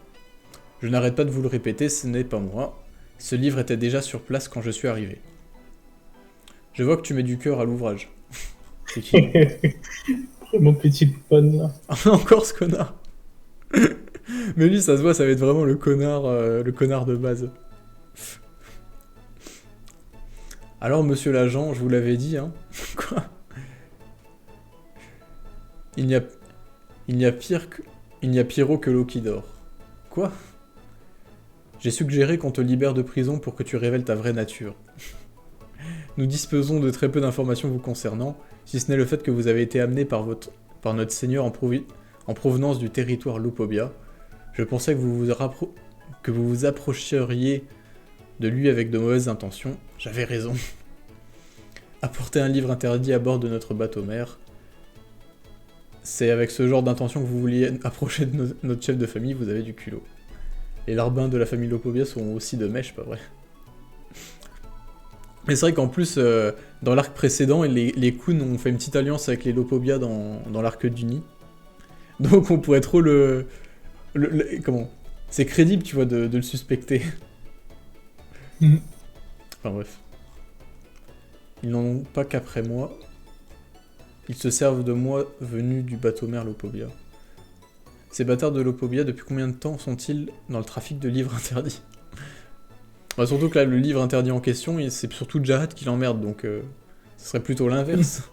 Je n'arrête pas de vous le répéter, ce n'est pas moi. Ce livre était déjà sur place quand je suis arrivé. Je vois que tu mets du cœur à l'ouvrage. C'est qui? Mon petit pon là. Encore ce connard. Mais lui, ça se voit, ça va être vraiment le connard de base. Alors, monsieur l'agent, je vous l'avais dit, hein. Quoi? Il n'y a pire que l'eau qui dort. Quoi? J'ai suggéré qu'on te libère de prison pour que tu révèles ta vraie nature. Nous disposons de très peu d'informations vous concernant, si ce n'est le fait que vous avez été amené par notre seigneur en provenance du territoire Lopobia. Je pensais que vous vous approcheriez de lui avec de mauvaises intentions. J'avais raison. Apporter un livre interdit à bord de notre bateau-mère. C'est avec ce genre d'intention que vous vouliez approcher de notre chef de famille, vous avez du culot. Les larbins de la famille Lopobia sont aussi de mèche, pas vrai? Mais c'est vrai qu'en plus, dans l'arc précédent, les Khun ont fait une petite alliance avec les Lopobia dans l'arc du Nid. Donc on pourrait trop comment? C'est crédible, tu vois, de le suspecter. Enfin bref. Ils n'en ont pas qu'après moi. Ils se servent de moi venu du bateau-mère Lopobia. Ces bâtards de Lopobia, depuis combien de temps sont-ils dans le trafic de livres interdits? Bah, surtout que là, le livre interdit en question, c'est surtout Jahat qui l'emmerde, donc ce serait plutôt l'inverse.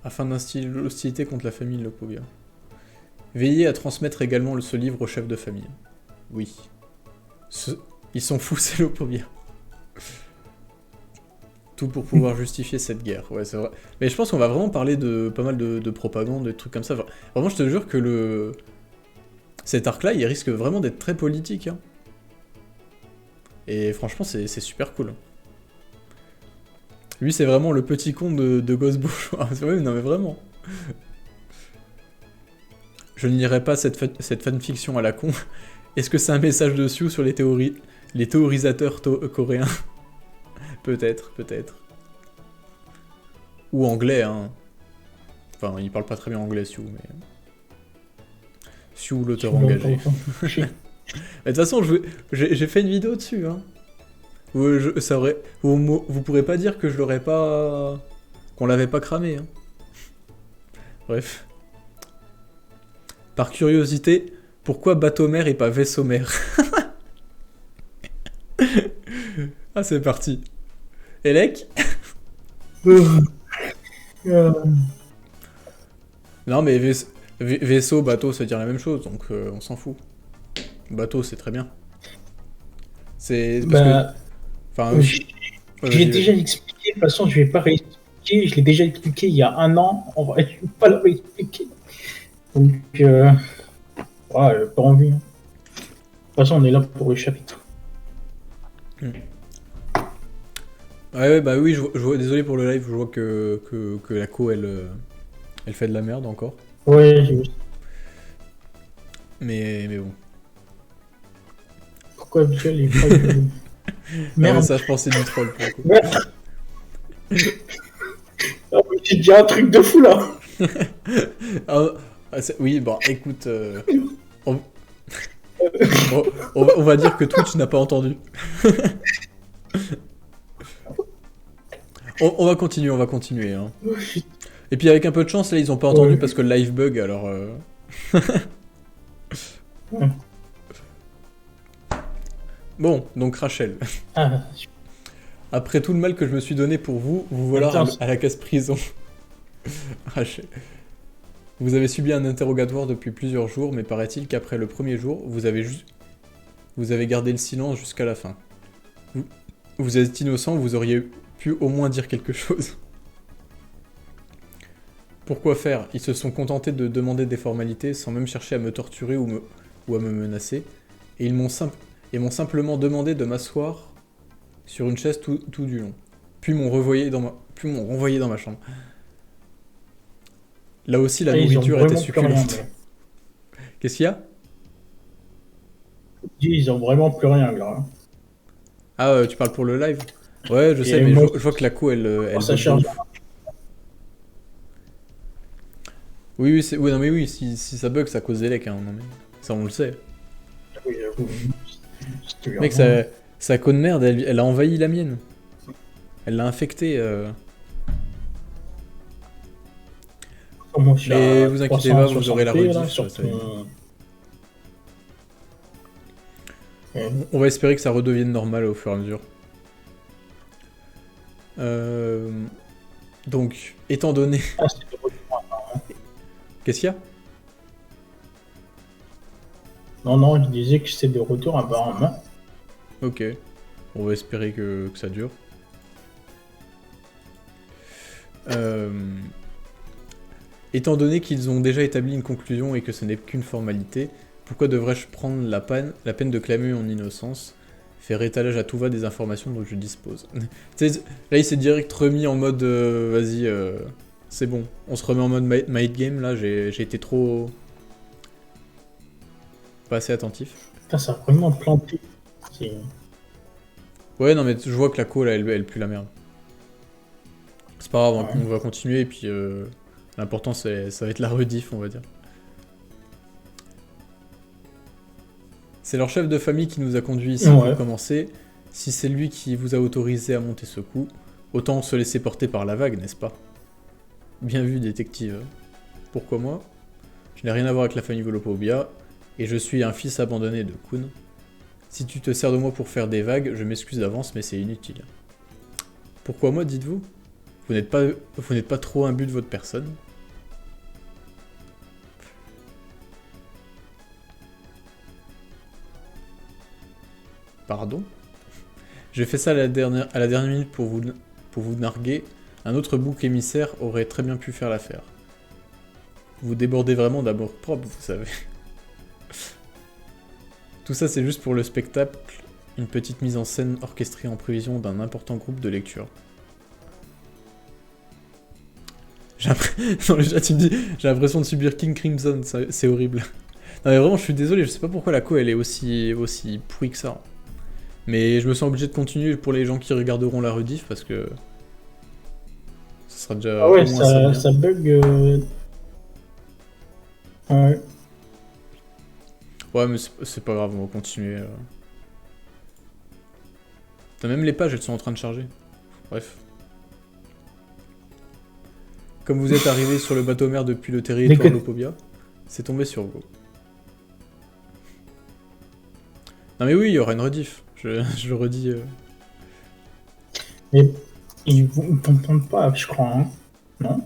Afin d'instiller l'hostilité contre la famille Lopobia. Veillez à transmettre également ce livre au chef de famille. Oui. Ils sont fous, ces Lopobia. Tout pour pouvoir justifier cette guerre, ouais c'est vrai. Mais je pense qu'on va vraiment parler de pas mal de propagande, de trucs comme ça. Enfin, vraiment je te jure que cet arc-là, il risque vraiment d'être très politique. Hein. Et franchement, c'est super cool. Lui, c'est vraiment le petit con de Gosse Bourgeois. Ouais, non mais vraiment. Je ne lirai pas cette fanfiction à la con. Est-ce que c'est un message dessus sur les théorisateurs coréens? Peut-être. Ou anglais, hein. Enfin, il parle pas très bien anglais, Siu, mais... Siu, l'auteur engagé. De toute façon, j'ai fait une vidéo dessus, hein. Vous pourrez pas dire que je l'aurais pas... qu'on l'avait pas cramé, hein. Bref. Par curiosité, pourquoi bateau-mère et pas vaisseau-mère? Ah, c'est parti. Elec? Non, mais vaisseau, bateau, ça veut dire la même chose, donc on s'en fout. Bateau, c'est très bien. C'est parce que... Enfin, j'ai déjà expliqué, de toute façon, je vais pas réexpliquer, je l'ai déjà expliqué il y a un an, on va pas le réexpliquer. Donc, ouais, j'ai pas envie. De toute façon, on est là pour le chapitre. Ouais, bah oui, je vois, désolé pour le live, je vois que la co, elle fait de la merde encore. Ouais, j'ai vu. Mais bon. Pourquoi Visual est pas du... Merde. Non, ça, je pense que c'est du troll pour le coup. Merde. J'ai dit un truc de fou là. Oui, bon, écoute, on va dire que Twitch n'a pas entendu. on va continuer. Hein. Et puis avec un peu de chance, là, ils ont pas entendu parce que le live bug, alors... Bon, donc Rachel. Après tout le mal que je me suis donné pour vous, vous voilà à la case prison. Rachel. Vous avez subi un interrogatoire depuis plusieurs jours, mais paraît-il qu'après le premier jour, vous avez gardé le silence jusqu'à la fin. Vous êtes innocent, vous auriez pu au moins dire quelque chose. Pourquoi faire? Ils se sont contentés de demander des formalités sans même chercher à me torturer ou à me menacer, et ils m'ont simplement demandé de m'asseoir sur une chaise tout du long. puis m'ont renvoyé dans ma chambre. Là aussi, la Ah, ils ont nourriture était vraiment plus rien. succulente. Qu'est-ce qu'il y a? Ils ont vraiment plus rien, là. Hein. Ah, tu parles pour le live? Ouais, je sais, Et mais moi, je vois que la co, elle ça bug de charge. ouf. Oui, oui, oui, non, mais oui, si ça bug, ça cause des leaks, hein, non, mais ça, on le sait. Oui, j'avoue. C'était Mec, vraiment- sa co de merde, elle a envahi la mienne. Elle l'a infectée. Moi, je suis Mais à vous inquiétez pas, vous aurez la 360p là, rediff, sur ça va venir. ton. Ouais. On va espérer que ça redevienne normal au fur et à mesure. Donc, étant donné... Ah, c'est de retour. Qu'est-ce qu'il y a? Non, non, je disais que c'était de retour apparemment. Ok. On va espérer que ça dure. Étant donné qu'ils ont déjà établi une conclusion et que ce n'est qu'une formalité, pourquoi devrais-je prendre la peine de clamer mon innocence, faire étalage à tout va des informations dont je dispose? Tu sais, là, il s'est direct remis en mode vas-y, c'est bon, on se remet en mode mind game. Là, j'ai été trop. Pas assez attentif. Putain, ça a vraiment planté. C'est- Ouais, non, mais je vois que la co, là, elle pue la merde. C'est pas grave, Ouais. on va continuer et puis l'important, ça va être la rediff, on va dire. C'est leur chef de famille qui nous a conduits ici Ouais. pour commencer. Si c'est lui qui vous a autorisé à monter ce coup, autant se laisser porter par la vague, n'est-ce pas? Bien vu, détective. Pourquoi moi? Je n'ai rien à voir avec la famille Volopobia, et je suis un fils abandonné de Kun. Si tu te sers de moi pour faire des vagues, je m'excuse d'avance, mais c'est inutile. Pourquoi moi, dites-vous? Vous n'êtes pas trop imbu de votre personne? Pardon? J'ai fait ça à la dernière minute pour vous narguer. Un autre bouc émissaire aurait très bien pu faire l'affaire. Vous débordez vraiment d'amour propre, vous savez. Tout ça, c'est juste pour le spectacle, une petite mise en scène orchestrée en prévision d'un important groupe de lecture. Dans le chat, tu me dis, j'ai l'impression de subir King Crimson, c'est horrible. Non mais vraiment, je suis désolé, je sais pas pourquoi la co, elle est aussi pourrie que ça. Mais je me sens obligé de continuer pour les gens qui regarderont la rediff, parce que... ça sera déjà Ah ouais, au moins ça de bien. ça bug. Ouais. Ouais, mais c'est pas grave, on va continuer. T'as même les pages, elles sont en train de charger. Bref. Comme vous êtes arrivé sur le bateau mer depuis le territoire Lopobia, c'est tombé sur vous. Non mais oui, il y aura une rediff. Je le redis. Mais ils ne t'entendent pas, je crois. Hein. Non?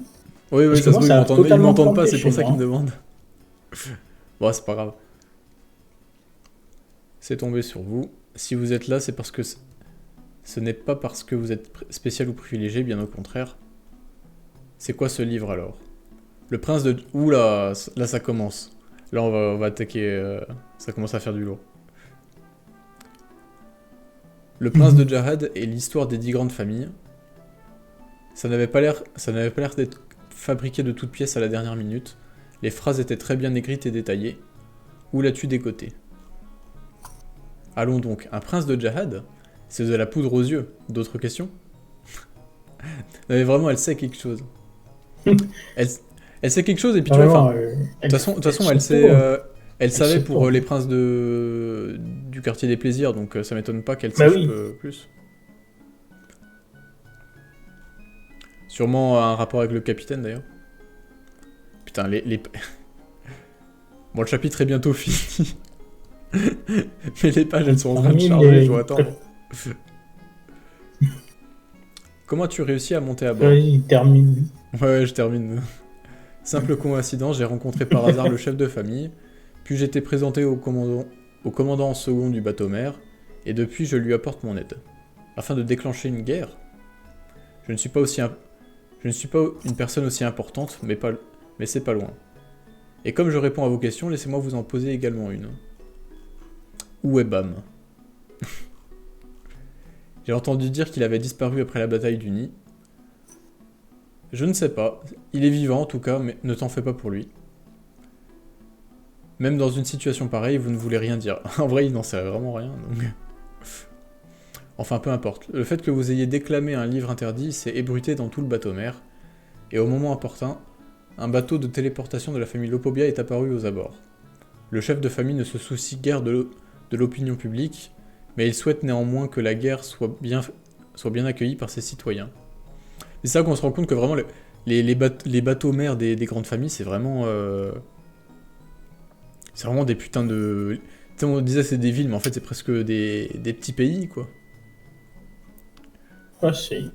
Oui, Parce ça que se moi, trouve, ça a ils totalement m'entendent pas, planté c'est pour chez ça qu'ils moi. me demandent. Bon, c'est pas grave. C'est tombé sur vous. Si vous êtes là, c'est parce que ce n'est pas parce que vous êtes spécial ou privilégié, bien au contraire. C'est quoi ce livre alors? Le prince de... Oula, là ça commence. Là on va attaquer... ça commence à faire du lourd. Le prince de Jahad et l'histoire des 10 grandes familles. Ça n'avait pas l'air d'être fabriqué de toutes pièces à la dernière minute. Les phrases étaient très bien écrites et détaillées. Où l'as-tu décoté? Allons donc, un prince de Jahad? C'est de la poudre aux yeux. D'autres questions? Non mais vraiment, elle sait quelque chose. Elle sait quelque chose et puis tu vois, enfin... De toute façon, elle sait... elle savait pour les princes du quartier des plaisirs, donc ça m'étonne pas qu'elle sache plus. Sûrement un rapport avec le capitaine d'ailleurs. Putain, Bon, le chapitre est bientôt fini. Mais les pages, elles sont en train de charger, je dois attendre. Comment as-tu réussi à monter à bord? Il termine. Ouais, je termine. Simple coïncidence, j'ai rencontré par hasard le chef de famille, puis j'étais présenté au commandant en second du bateau mer, et depuis je lui apporte mon aide. Afin de déclencher une guerre? Je ne suis pas une personne aussi importante, mais c'est pas loin. Et comme je réponds à vos questions, laissez-moi vous en poser également une. Où est Bam? J'ai entendu dire qu'il avait disparu après la bataille du Nid. Je ne sais pas. Il est vivant en tout cas, mais ne t'en fais pas pour lui. Même dans une situation pareille, vous ne voulez rien dire. En vrai, il n'en sait vraiment rien, donc... Enfin, peu importe. Le fait que vous ayez déclamé un livre interdit s'est ébruité dans tout le bateau-mer, et au moment opportun, un bateau de téléportation de la famille Lopobia est apparu aux abords. Le chef de famille ne se soucie guère de l'opinion publique, mais il souhaite néanmoins que la guerre soit bien accueillie par ses citoyens. C'est ça qu'on se rend compte que vraiment les bateaux-mers des grandes familles, c'est vraiment des putains de... Tu sais, on disait c'est des villes, mais en fait c'est presque des petits pays, quoi. Ouais, c'est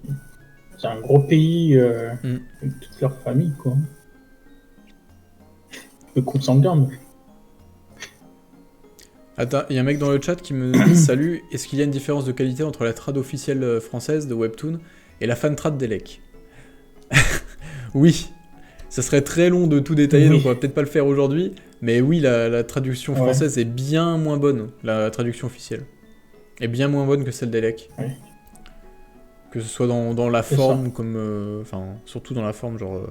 un gros pays Mm. avec toute leur famille, quoi. Le consanguin. Attends, il y a un mec dans le chat qui me dit salut, est-ce qu'il y a une différence de qualité entre la trad officielle française de Webtoon et la fan trad d'Elec? Oui, ça serait très long de tout détailler, Oui. donc on va peut-être pas le faire aujourd'hui, mais oui, la traduction française est bien moins bonne, la traduction officielle. Est bien moins bonne que celle d'Elec. Ouais. Que ce soit dans la C'est forme, ça. comme... Enfin, surtout dans la forme, genre...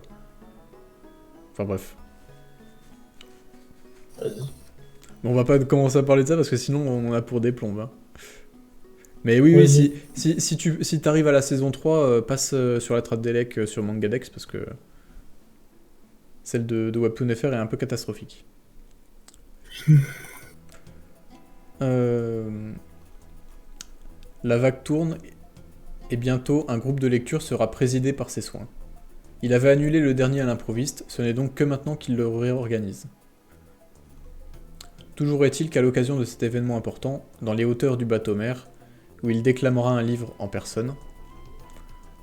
Enfin bref. Vas-y. Bon, on va pas commencer à parler de ça, parce que sinon on en a pour des plombes. Hein. Mais oui, Vas-y. si t'arrives à la saison 3, passe sur la trad d'Elec sur Mangadex, parce que... Celle de Webtoon FR est un peu catastrophique. La vague tourne, et bientôt un groupe de lecture sera présidé par ses soins. Il avait annulé le dernier à l'improviste, ce n'est donc que maintenant qu'il le réorganise. Toujours est-il qu'à l'occasion de cet événement important, dans les hauteurs du bateau-mer, où il déclamera un livre en personne,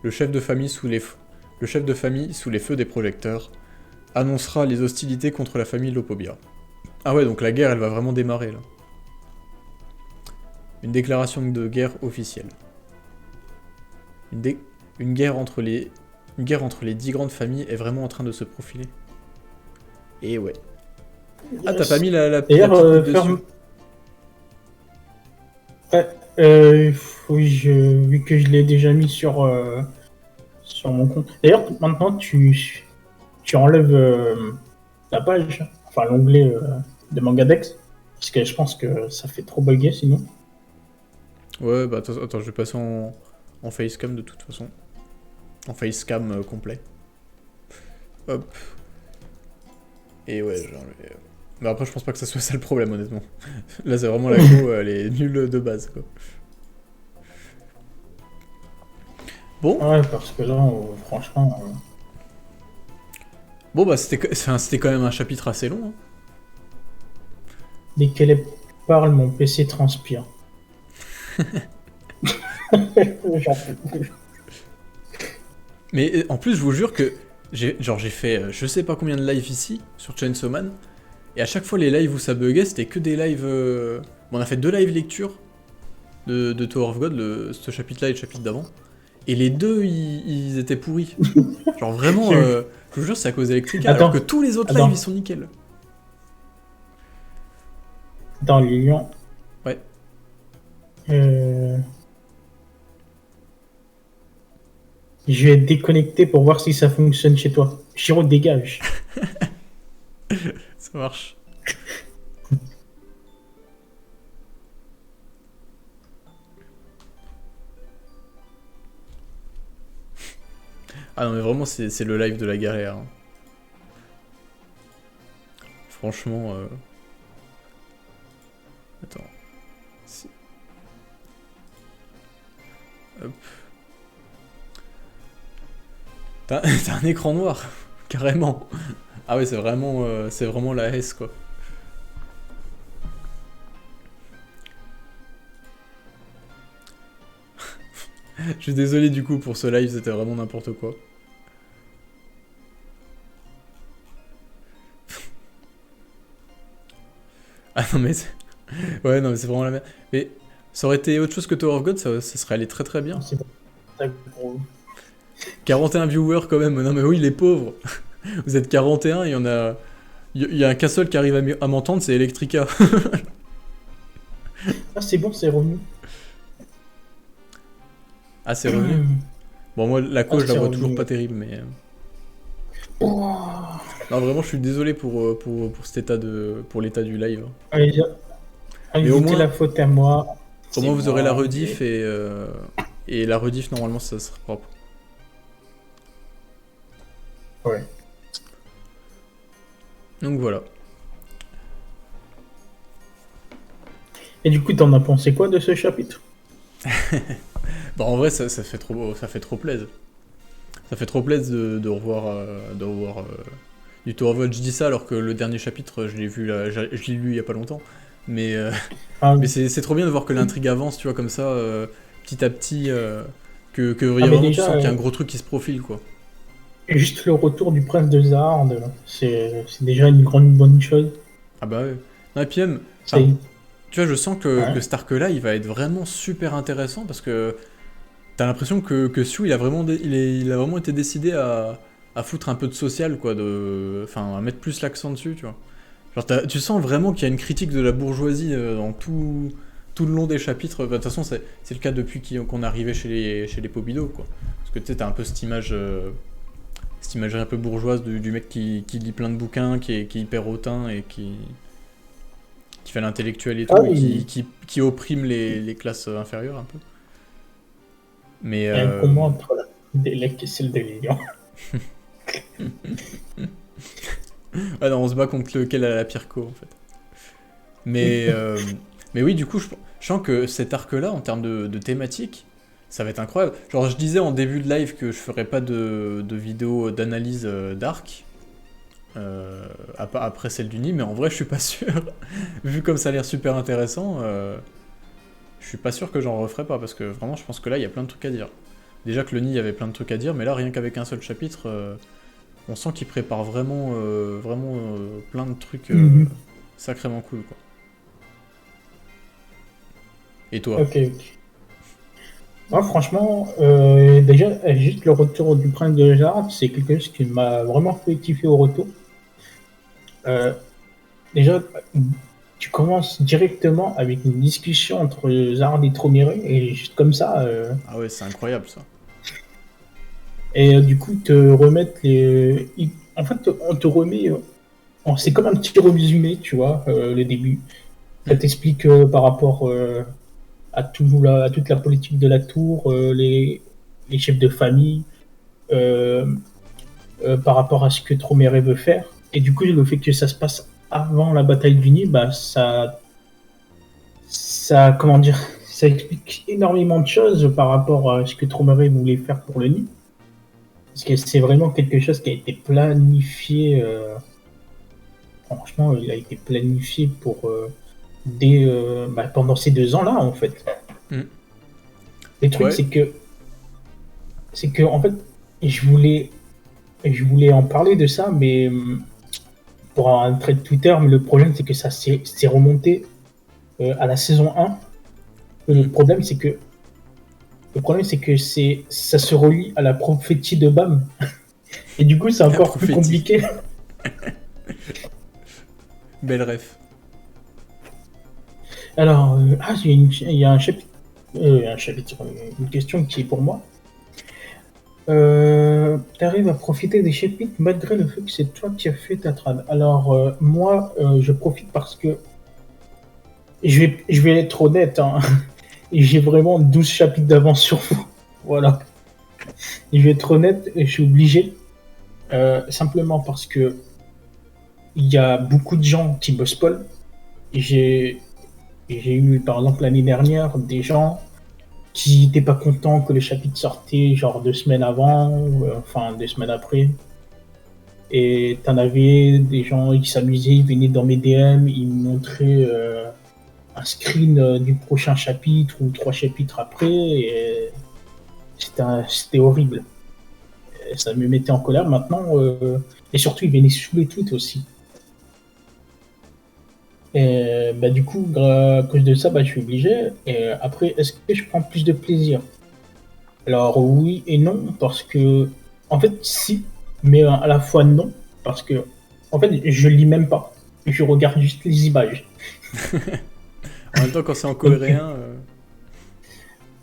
le chef de famille sous les feux des projecteurs annoncera les hostilités contre la famille Lopobia. Ah ouais, donc la guerre, elle va vraiment démarrer, là. Une déclaration de guerre officielle. Une guerre entre les 10 grandes familles est vraiment en train de se profiler. Et ouais. Ah, t'as pas mis la D'ailleurs, petite coupe dessus. Oui, vu que je l'ai déjà mis sur mon compte. D'ailleurs, maintenant, tu enlèves la page, enfin l'onglet de Mangadex, parce que je pense que ça fait trop bugger sinon. Ouais, bah attends, je vais passer en facecam de toute façon. En facecam complet. Hop. Et ouais, j'ai enlevé... Mais après, je pense pas que ça soit ça le problème, honnêtement. Là, c'est vraiment la go, elle est nulle de base, quoi. Bon. Ouais, parce que là, franchement. Bon, bah, c'était quand même un chapitre assez long. Hein. Dès qu'elle parle, mon PC transpire. J'en peux plus. Mais en plus, je vous jure que j'ai fait je sais pas combien de lives ici, sur Chainsaw Man, et à chaque fois, les lives où ça buguait, c'était que des lives... Bon, on a fait 2 lives lecture de Tower of God, ce chapitre-là et le chapitre d'avant. Et les deux, ils étaient pourris. Genre vraiment, je vous jure, c'est à cause d'Electrica, alors que tous les autres lives, ils sont nickel. Dans Lilian. Ouais. Je vais déconnecter pour voir si ça fonctionne chez toi. Chiro, dégage. Ça marche. Ah non mais vraiment c'est le live de la galère. Hein. Franchement... Attends. Si... Hop. T'as un écran noir, carrément. Ah ouais c'est vraiment la S quoi. Je suis désolé du coup pour ce live, c'était vraiment n'importe quoi. Ah non mais ouais non mais c'est vraiment la merde. Mais ça aurait été autre chose que Tower of God, ça serait allé très très bien. C'est pas gros. 41 viewers quand même, non mais oui les pauvres. Vous êtes 41, il y en a... Il y a qu'un seul qui arrive à m'entendre, c'est Electrica. Ah c'est bon, c'est revenu. Ah, c'est revenu. Bon, moi, la cause, je la vois toujours pas terrible, mais... Non, vraiment, je suis désolé pour cet état pour l'état du live. Allez, Mais au jeter moins, la faute à moi. au C'est moins vous aurez la moi. rediff et la rediff, normalement, ça sera propre. Ouais. Donc voilà. Et du coup, t'en as pensé quoi de ce chapitre? Bah, en vrai, ça fait trop plaisir. Ça fait trop plaisir de revoir, du Tour of God. Je dis ça alors que le dernier chapitre, je l'ai vu là, je l'ai lu il y a pas longtemps. Mais, Ah, mais c'est trop bien de voir que l'intrigue avance, tu vois, comme ça, petit à petit, ah, mais vraiment, tu déjà, sens qu'il y a un gros truc qui se profile, quoi. juste le retour du prince de Zahard, c'est déjà une grande bonne chose. Ah bah ouais. Non, et puis même, C'est... enfin, tu vois, je sens que Ouais. cet arc-là, il va être vraiment super intéressant parce que t'as l'impression que Sue, il a vraiment été décidé à foutre un peu de social, quoi, enfin, à mettre plus l'accent dessus, tu vois. Genre, tu sens vraiment qu'il y a une critique de la bourgeoisie dans tout le long des chapitres. Bah, de toute façon, c'est le cas depuis qu'on est arrivé chez les Pobido, quoi. Parce que tu sais, t'as un peu cette imagerie un peu bourgeoise du mec qui lit plein de bouquins, qui est hyper hautain et qui fait l'intellectuel et Ah tout, et oui, qui opprime les classes inférieures un peu. Mais il y a un combat entre la d'Elec et celle de Lilian. ouais, non, on se bat contre lequel a la pire co en fait. Mais, mais oui, du coup, je sens que cet arc-là, en termes de thématique, ça va être incroyable. Genre, je disais en début de live que je ferais pas de vidéo d'analyse d'arc après celle du Nid, mais en vrai, je suis pas sûr. Vu comme ça a l'air super intéressant, je suis pas sûr que j'en referai pas parce que vraiment, je pense que là, il y a plein de trucs à dire. Déjà que le Nid, il y avait plein de trucs à dire, mais là, rien qu'avec un seul chapitre, on sent qu'il prépare vraiment plein de trucs Mhm. sacrément cool, quoi. Et toi? Ok, ok. Moi, franchement, déjà, juste le retour du prince de Zahard, c'est quelque chose qui m'a vraiment fait kiffer au retour. Euh, déjà, tu commences directement avec une discussion entre Zahard et Troméré, et juste comme ça, Ah ouais, c'est incroyable ça. et du coup, te remettre les. En fait, on te remet. C'est comme un petit résumé, tu vois, le début. Ça Hmm. t'explique par rapport à toute la politique de la tour, les chefs de famille, euh, par rapport à ce que Troméré veut faire. Et du coup, le fait que ça se passe avant la bataille du Nil, bah, comment dire, ça explique énormément de choses par rapport à ce que Troméré voulait faire pour le Nil. Parce que c'est vraiment quelque chose qui a été planifié. Franchement, il a été planifié pendant ces 2 ans-là, en fait. Hmm. Le truc, Ouais. c'est que en fait, je voulais, je voulais en parler de ça, mais pour un trait de Twitter, mais le problème, c'est que c'est remonté à la saison 1. Et Hmm. ça se relie à la prophétie de Bam. Et du coup, c'est La encore plus prophétie. compliqué. Belle ref. Alors, il y a un chapitre, une question qui est pour moi. T'arrives à profiter des chapitres malgré le fait que c'est toi qui as fait ta trad. Alors, moi, je profite parce que je vais être honnête, hein, j'ai vraiment 12 chapitres d'avance sur vous. Voilà. Et je vais être honnête, je suis obligé, simplement parce que il y a beaucoup de gens qui me spoilent. J'ai j'ai eu, par exemple, l'année dernière, des gens qui n'étaient pas contents que le chapitre sortait genre 2 semaines avant, enfin 2 semaines après. Et t'en avais des gens qui s'amusaient, ils venaient dans mes DM, ils me montraient un screen du prochain chapitre ou 3 chapitres après, et c'était horrible. Et ça me mettait en colère maintenant, et surtout ils venaient sous les tweets aussi. Et bah, du coup, à cause de ça, bah, je suis obligé. Et après, est-ce que je prends plus de plaisir? Alors oui et non, parce que, en fait, si, mais à la fois non, parce que, en fait, je lis même pas. Je regarde juste les images. En même temps, quand c'est en Donc, coréen,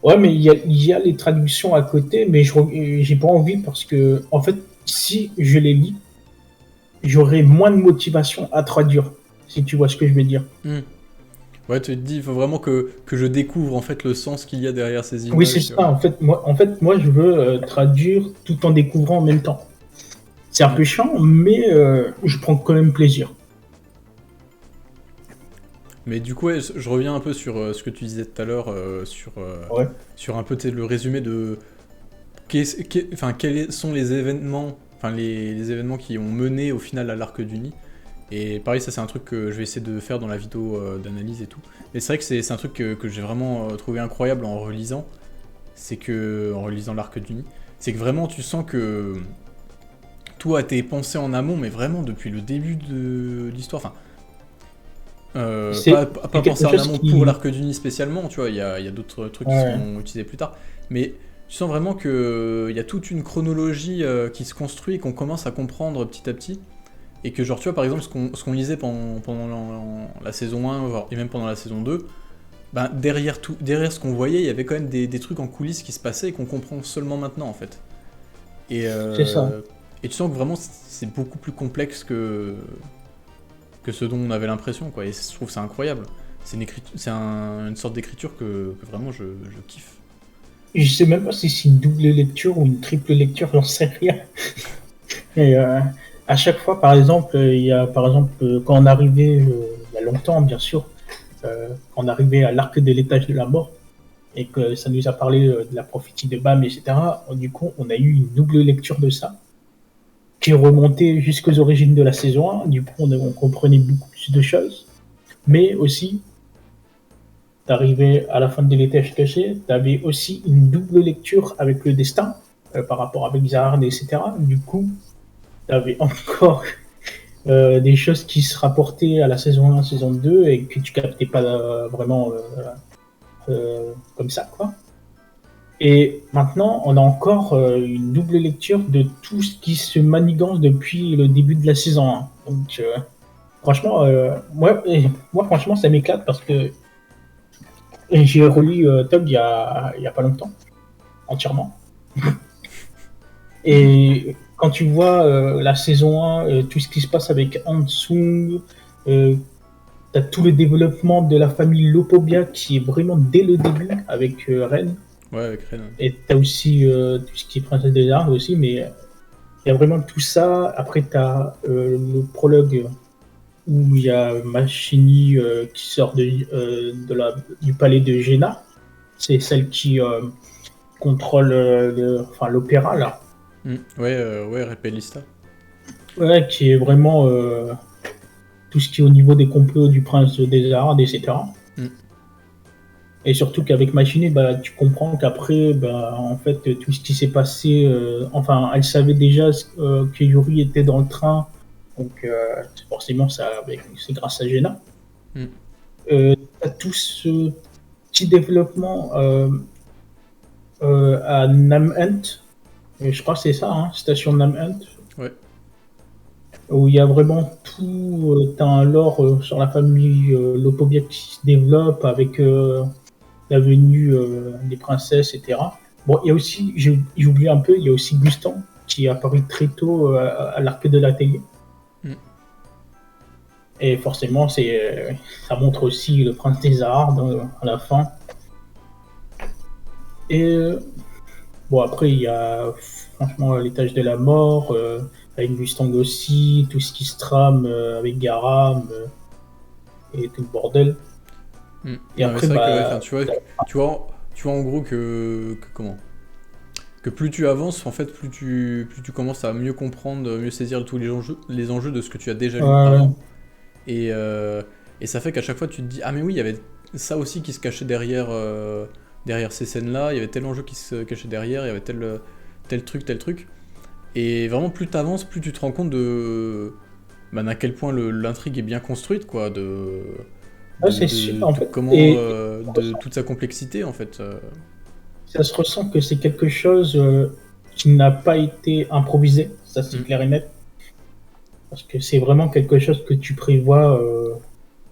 Ouais, mais il y a les traductions à côté, mais j'ai pas envie parce que, en fait, si je les lis, j'aurai moins de motivation à traduire, si tu vois ce que je veux dire. Hmm. Ouais, tu te dis, il faut vraiment que je découvre en fait le sens qu'il y a derrière ces Oui, c'est images, tu ça. vois. En fait, moi, je veux traduire tout en découvrant en même temps. C'est un Hmm. peu chiant, mais je prends quand même plaisir. Mais du coup, ouais, je reviens un peu sur ce que tu disais tout à l'heure, Ouais. sur un peu tu sais, le résumé de enfin, quels sont les événements, enfin les événements qui ont mené au final à l'arc du Nid. Et pareil, ça c'est un truc que je vais essayer de faire dans la vidéo d'analyse et tout. Mais c'est vrai que c'est un truc que j'ai vraiment trouvé incroyable en relisant. C'est que, en relisant l'arc du Nid, c'est que vraiment tu sens que tout a été pensé en amont, mais vraiment depuis le début de l'histoire. Enfin, C'est pas c'est pensé quelque en chose amont pour qui. l'arc du Nid spécialement, tu vois, il y a d'autres trucs qui Ouais, seront utilisés plus tard. Mais tu sens vraiment qu'il y a toute une chronologie qui se construit et qu'on commence à comprendre petit à petit. Et que genre, tu vois, par exemple, ce qu'on lisait pendant la saison 1 et même pendant la saison 2, ben, derrière ce qu'on voyait, il y avait quand même des trucs en coulisses qui se passaient et qu'on comprend seulement maintenant, en fait. Et, c'est ça. euh, et tu sens que vraiment, c'est beaucoup plus complexe que ce dont on avait l'impression, quoi. Et je trouve ça incroyable. Une sorte d'écriture que vraiment je kiffe. Je sais même pas si c'est une double lecture ou une triple lecture, j'en sais rien. Et à chaque fois, par exemple, il y a, par exemple, quand on arrivait, il y a longtemps, bien sûr, quand on arrivait à l'arc de l'étage de la mort, et que ça nous a parlé de la prophétie de Bam, etc. Du coup, on a eu une double lecture de ça, qui remontait jusqu'aux origines de la saison 1. Du coup, on comprenait beaucoup plus de choses. Mais aussi, t'arrivais à la fin de l'étage caché, t'avais aussi une double lecture avec le destin, par rapport avec Zahard, etc. Du coup, t'avais encore des choses qui se rapportaient à la saison 1, saison 2 et que tu captais pas vraiment comme ça, quoi. Et maintenant, on a encore une double lecture de tout ce qui se manigance depuis le début de la saison 1. Donc, franchement, moi, franchement, ça m'éclate parce que j'ai relu Tog il y a pas longtemps, entièrement. Et quand tu vois la saison 1, tout ce qui se passe avec Hansung, euh, t'as tout le développement de la famille Lopobia qui est vraiment dès le début avec Ren. Ouais, avec Ren. Et t'as aussi tout ce qui est Princesse des Arts aussi, mais il y a vraiment tout ça. Après, tu as le prologue où il y a Machini qui sort du palais de Jena. C'est celle qui contrôle enfin, l'opéra, là. Ouais, ouais, Repelista. Ouais, qui est vraiment tout ce qui est au niveau des complots du prince des Arts, etc. Mm. Et surtout qu'avec Machini, bah, tu comprends qu'après, bah, en fait, tout ce qui s'est passé, enfin, elle savait déjà que Yuri était dans le train, donc forcément, c'est grâce à Jenna. Mm. T'as tout ce petit développement à Namhunt, je crois que c'est ça, hein, station Namhunt, Ouais. où il y a vraiment tout, t'as un lore sur la famille Lopobia qui se développe avec la venue des princesses, etc. Bon, il y a aussi, j'ai oublié un peu, il y a aussi Gustan qui est apparu très tôt à l'arc de l'atelier. Mm. Et forcément, ça montre aussi le prince des arts à la fin. Et bon, après, il y a franchement l'étage de la mort, avec Gustan aussi, tout ce qui se trame avec Garam et tout le bordel. Mm. Et Non, mais après, c'est vrai que, ouais, enfin, bah, tu vois en gros comment que plus tu avances, en fait, plus tu commences à mieux comprendre, mieux saisir tous les enjeux de ce que tu as déjà lu euh, avant. Et, euh, et ça fait qu'à chaque fois, tu te dis, ah mais oui, il y avait ça aussi qui se cachait derrière ces scènes-là, il y avait tel enjeu qui se cachait derrière, il y avait tel truc, tel truc. Et vraiment, plus tu avances, plus tu te rends compte à quel point l'intrigue est bien construite, quoi, ouais, c'est sûr, en fait. comment, Et de toute sa complexité, en fait. ça se ressent que c'est quelque chose qui n'a pas été improvisé, ça c'est Mm. clair et net, parce que c'est vraiment quelque chose que tu prévois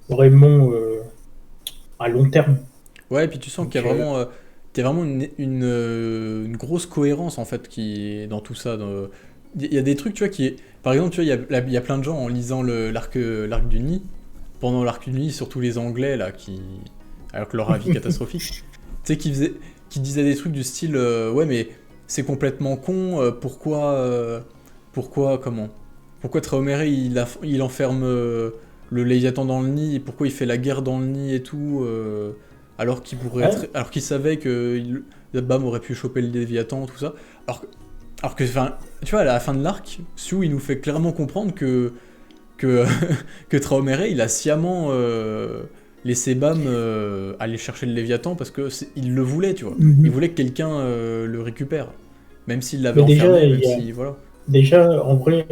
vraiment à long terme. Ouais, et puis tu sens qu'il y Donc, a vraiment. t'as vraiment une grosse cohérence en fait qui est dans tout ça. Il y a des trucs, tu vois, par exemple, tu vois, il y a plein de gens en lisant l'arc du Nid, pendant l'arc du Nid, surtout les Anglais là, alors que leur avis catastrophique, tu sais, qui disaient des trucs du style, ouais, mais c'est complètement con, pourquoi Traoré il enferme le Léviathan dans le nid, et pourquoi il fait la guerre dans le nid et tout, Ouais, alors qu'il savait que Bam aurait pu choper le Léviathan, tout ça. Alors, alors que, enfin, tu vois, à la fin de l'arc, Sioux il nous fait clairement comprendre que, que Traoré il a sciemment laissé Bam aller chercher le Léviathan parce que il le voulait, tu vois. Il mhm. voulait que quelqu'un le récupère, même s'il l'avait Mais déjà, enfermé, même si voilà. déjà, en vrai,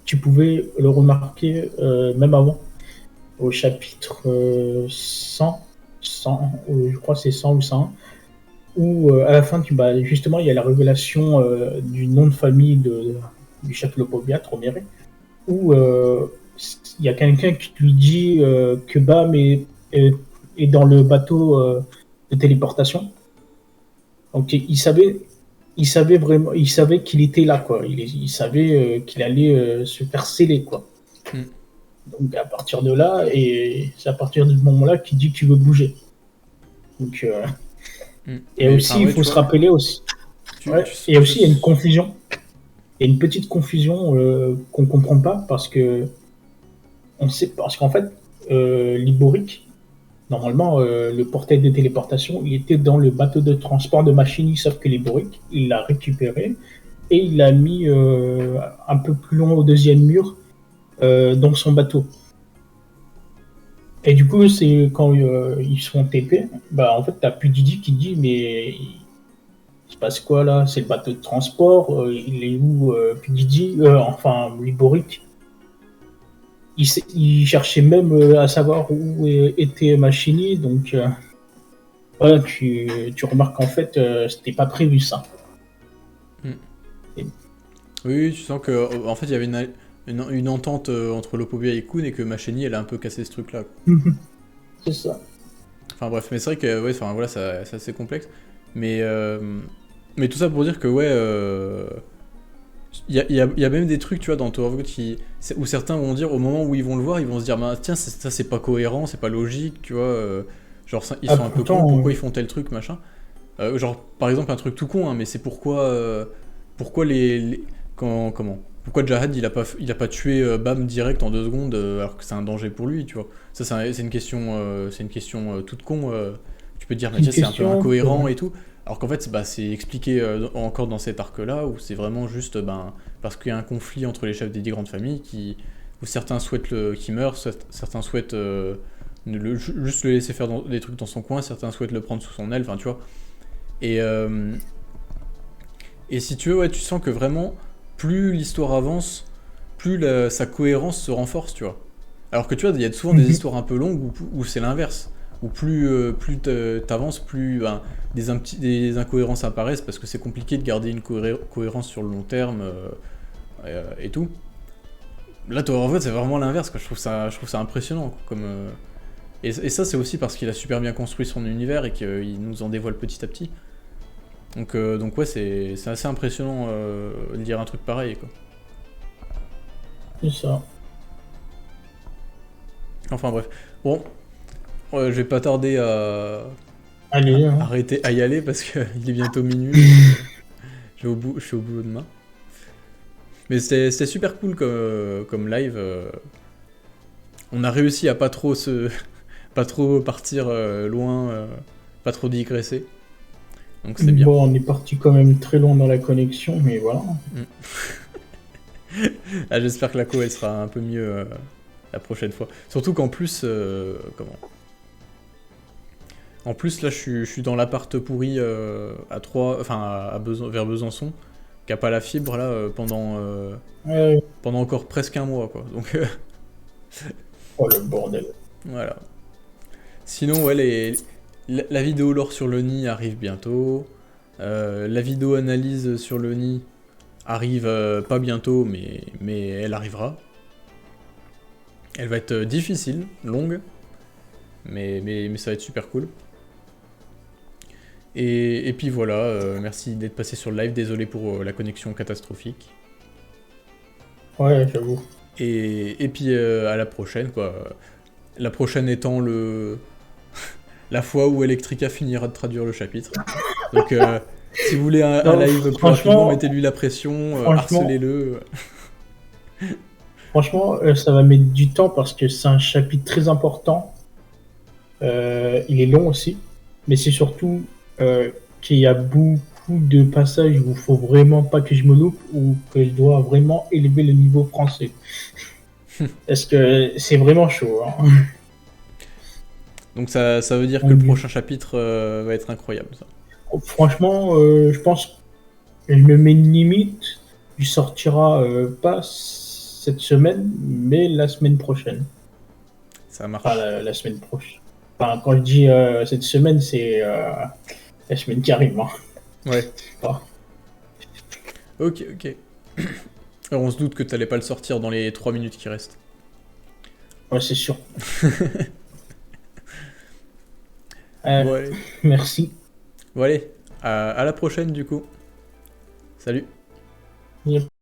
tu pouvais le remarquer même avant, au chapitre 100, je crois que c'est 100 ou 101, où à la fin, justement, il y a la révélation du nom de famille du chef Lopobia, Troméré, où il y a quelqu'un qui lui dit que Bam est dans le bateau de téléportation. Donc il savait vraiment, il savait qu'il était là, quoi. Il savait qu'il allait se faire sceller, quoi. Hmm. Donc à partir de là, et c'est à partir de ce moment-là qu'il dit qu'il veut bouger. Donc, Hmm. et Mais aussi, enfin il ouais, faut tu se vois, rappeler aussi. Ouais, et aussi, il y a une confusion. Il y a une petite confusion qu'on comprend pas parce que on sait parce qu'en fait, l'Iboric, normalement, le portail de téléportation, il était dans le bateau de transport de Machini, sauf que l'Iboric, il l'a récupéré et il l'a mis un peu plus loin au deuxième mur dans son bateau. Et du coup, c'est quand ils sont TP, bah en fait, t'as plus Didi qui dit mais il se passe quoi là? C'est le bateau de transport, il est où Didi, enfin l'Iboric. Il cherchait même à savoir où était Machini, donc voilà, tu remarques qu'en fait, c'était pas prévu ça. hmm. Et- Oui, oui, tu sens que en fait il y avait une entente entre Lopobia et Kun et que Macheni elle a un peu cassé ce truc là. c'est ça. Enfin bref, mais c'est vrai que ouais, enfin voilà, c'est assez complexe. Mais, euh, mais tout ça pour dire que ouais, il y a même des trucs, tu vois, dans Tower of God où certains vont dire, au moment où ils vont le voir, ils vont se dire, bah, tiens, ça c'est pas cohérent, c'est pas logique, tu vois. Genre, ils Ah, sont un peu cons, pourtant, pourquoi ils font tel truc, machin. Genre, par exemple, un truc tout con, hein, mais c'est pourquoi comment pourquoi Jahed il a pas tué Bam direct en 2 secondes alors que c'est un danger pour lui, tu vois. Ça c'est une question toute con. Tu peux te dire mais c'est une tiens c'est un peu question que. incohérent et tout. Alors qu'en fait bah, c'est expliqué encore dans cet arc là où c'est vraiment juste ben parce qu'il y a un conflit entre les chefs des 10 grandes familles où certains souhaitent qu'il meure, certains souhaitent juste le laisser faire des trucs dans son coin, certains souhaitent le prendre sous son aile, enfin tu vois. Et, euh, et si tu veux, ouais, tu sens que vraiment, plus l'histoire avance, plus sa cohérence se renforce, tu vois. Alors que tu vois, il y a souvent des Mhm. histoires un peu longues où c'est l'inverse. Où plus t'avances, plus ben, des incohérences apparaissent parce que c'est compliqué de garder une cohérence sur le long terme et tout. Là, Tower of God, c'est vraiment l'inverse. Quoi. Je trouve ça impressionnant. Quoi, et ça, c'est aussi parce qu'il a super bien construit son univers et qu'il nous en dévoile petit à petit. Donc ouais, c'est assez impressionnant de lire un truc pareil, quoi. C'est ça. Enfin bref. Bon, je vais pas tarder Allez, hein. arrêter à y aller parce qu'il est bientôt minuit et je suis au boulot demain. Mais c'était super cool comme live. On a réussi à pas trop partir loin, pas trop digresser. Donc c'est bien. Bon, on est parti quand même très loin dans la connexion, mais voilà. Mm. Ah, j'espère que la co elle sera un peu mieux la prochaine fois. Surtout qu'en plus, comment En plus, là, je suis dans l'appart pourri à 3, enfin, vers Besançon, qui a pas la fibre, là, Ouais. pendant encore presque un mois, quoi. Donc, Oh le bordel. voilà. Sinon, ouais, la vidéo lore sur le nid arrive bientôt. La vidéo analyse sur le nid arrive pas bientôt, mais elle arrivera. Elle va être difficile, longue, mais ça va être super cool. Et puis voilà, merci d'être passé sur le live, désolé pour la connexion catastrophique. Ouais, j'avoue. Et puis à la prochaine, quoi. La prochaine étant la fois où Electrica finira de traduire le chapitre. Donc si vous voulez un Non, live plus rapidement, franchement, mettez-lui la pression, franchement, harcelez-le. franchement, ça va mettre du temps parce que c'est un chapitre très important. Il est long aussi, mais c'est surtout qu'il y a beaucoup de passages où il faut vraiment pas que je me loupe ou que je dois vraiment élever le niveau français. Parce que c'est vraiment chaud. Hein. Donc ça veut dire que le Donc, prochain chapitre va être incroyable, ça. franchement, je pense que je me mets une limite. Il sortira pas cette semaine, mais la semaine prochaine. Ça Enfin, marche. la semaine prochaine. Enfin, quand je dis cette semaine, c'est la semaine qui arrive. Hein. Ouais. Pas. Ok, ok. Alors on se doute que t'allais pas le sortir dans les 3 minutes qui restent. Ouais, c'est sûr. Bon allez. Merci. Bon allez, à la prochaine du coup. Salut. Yep.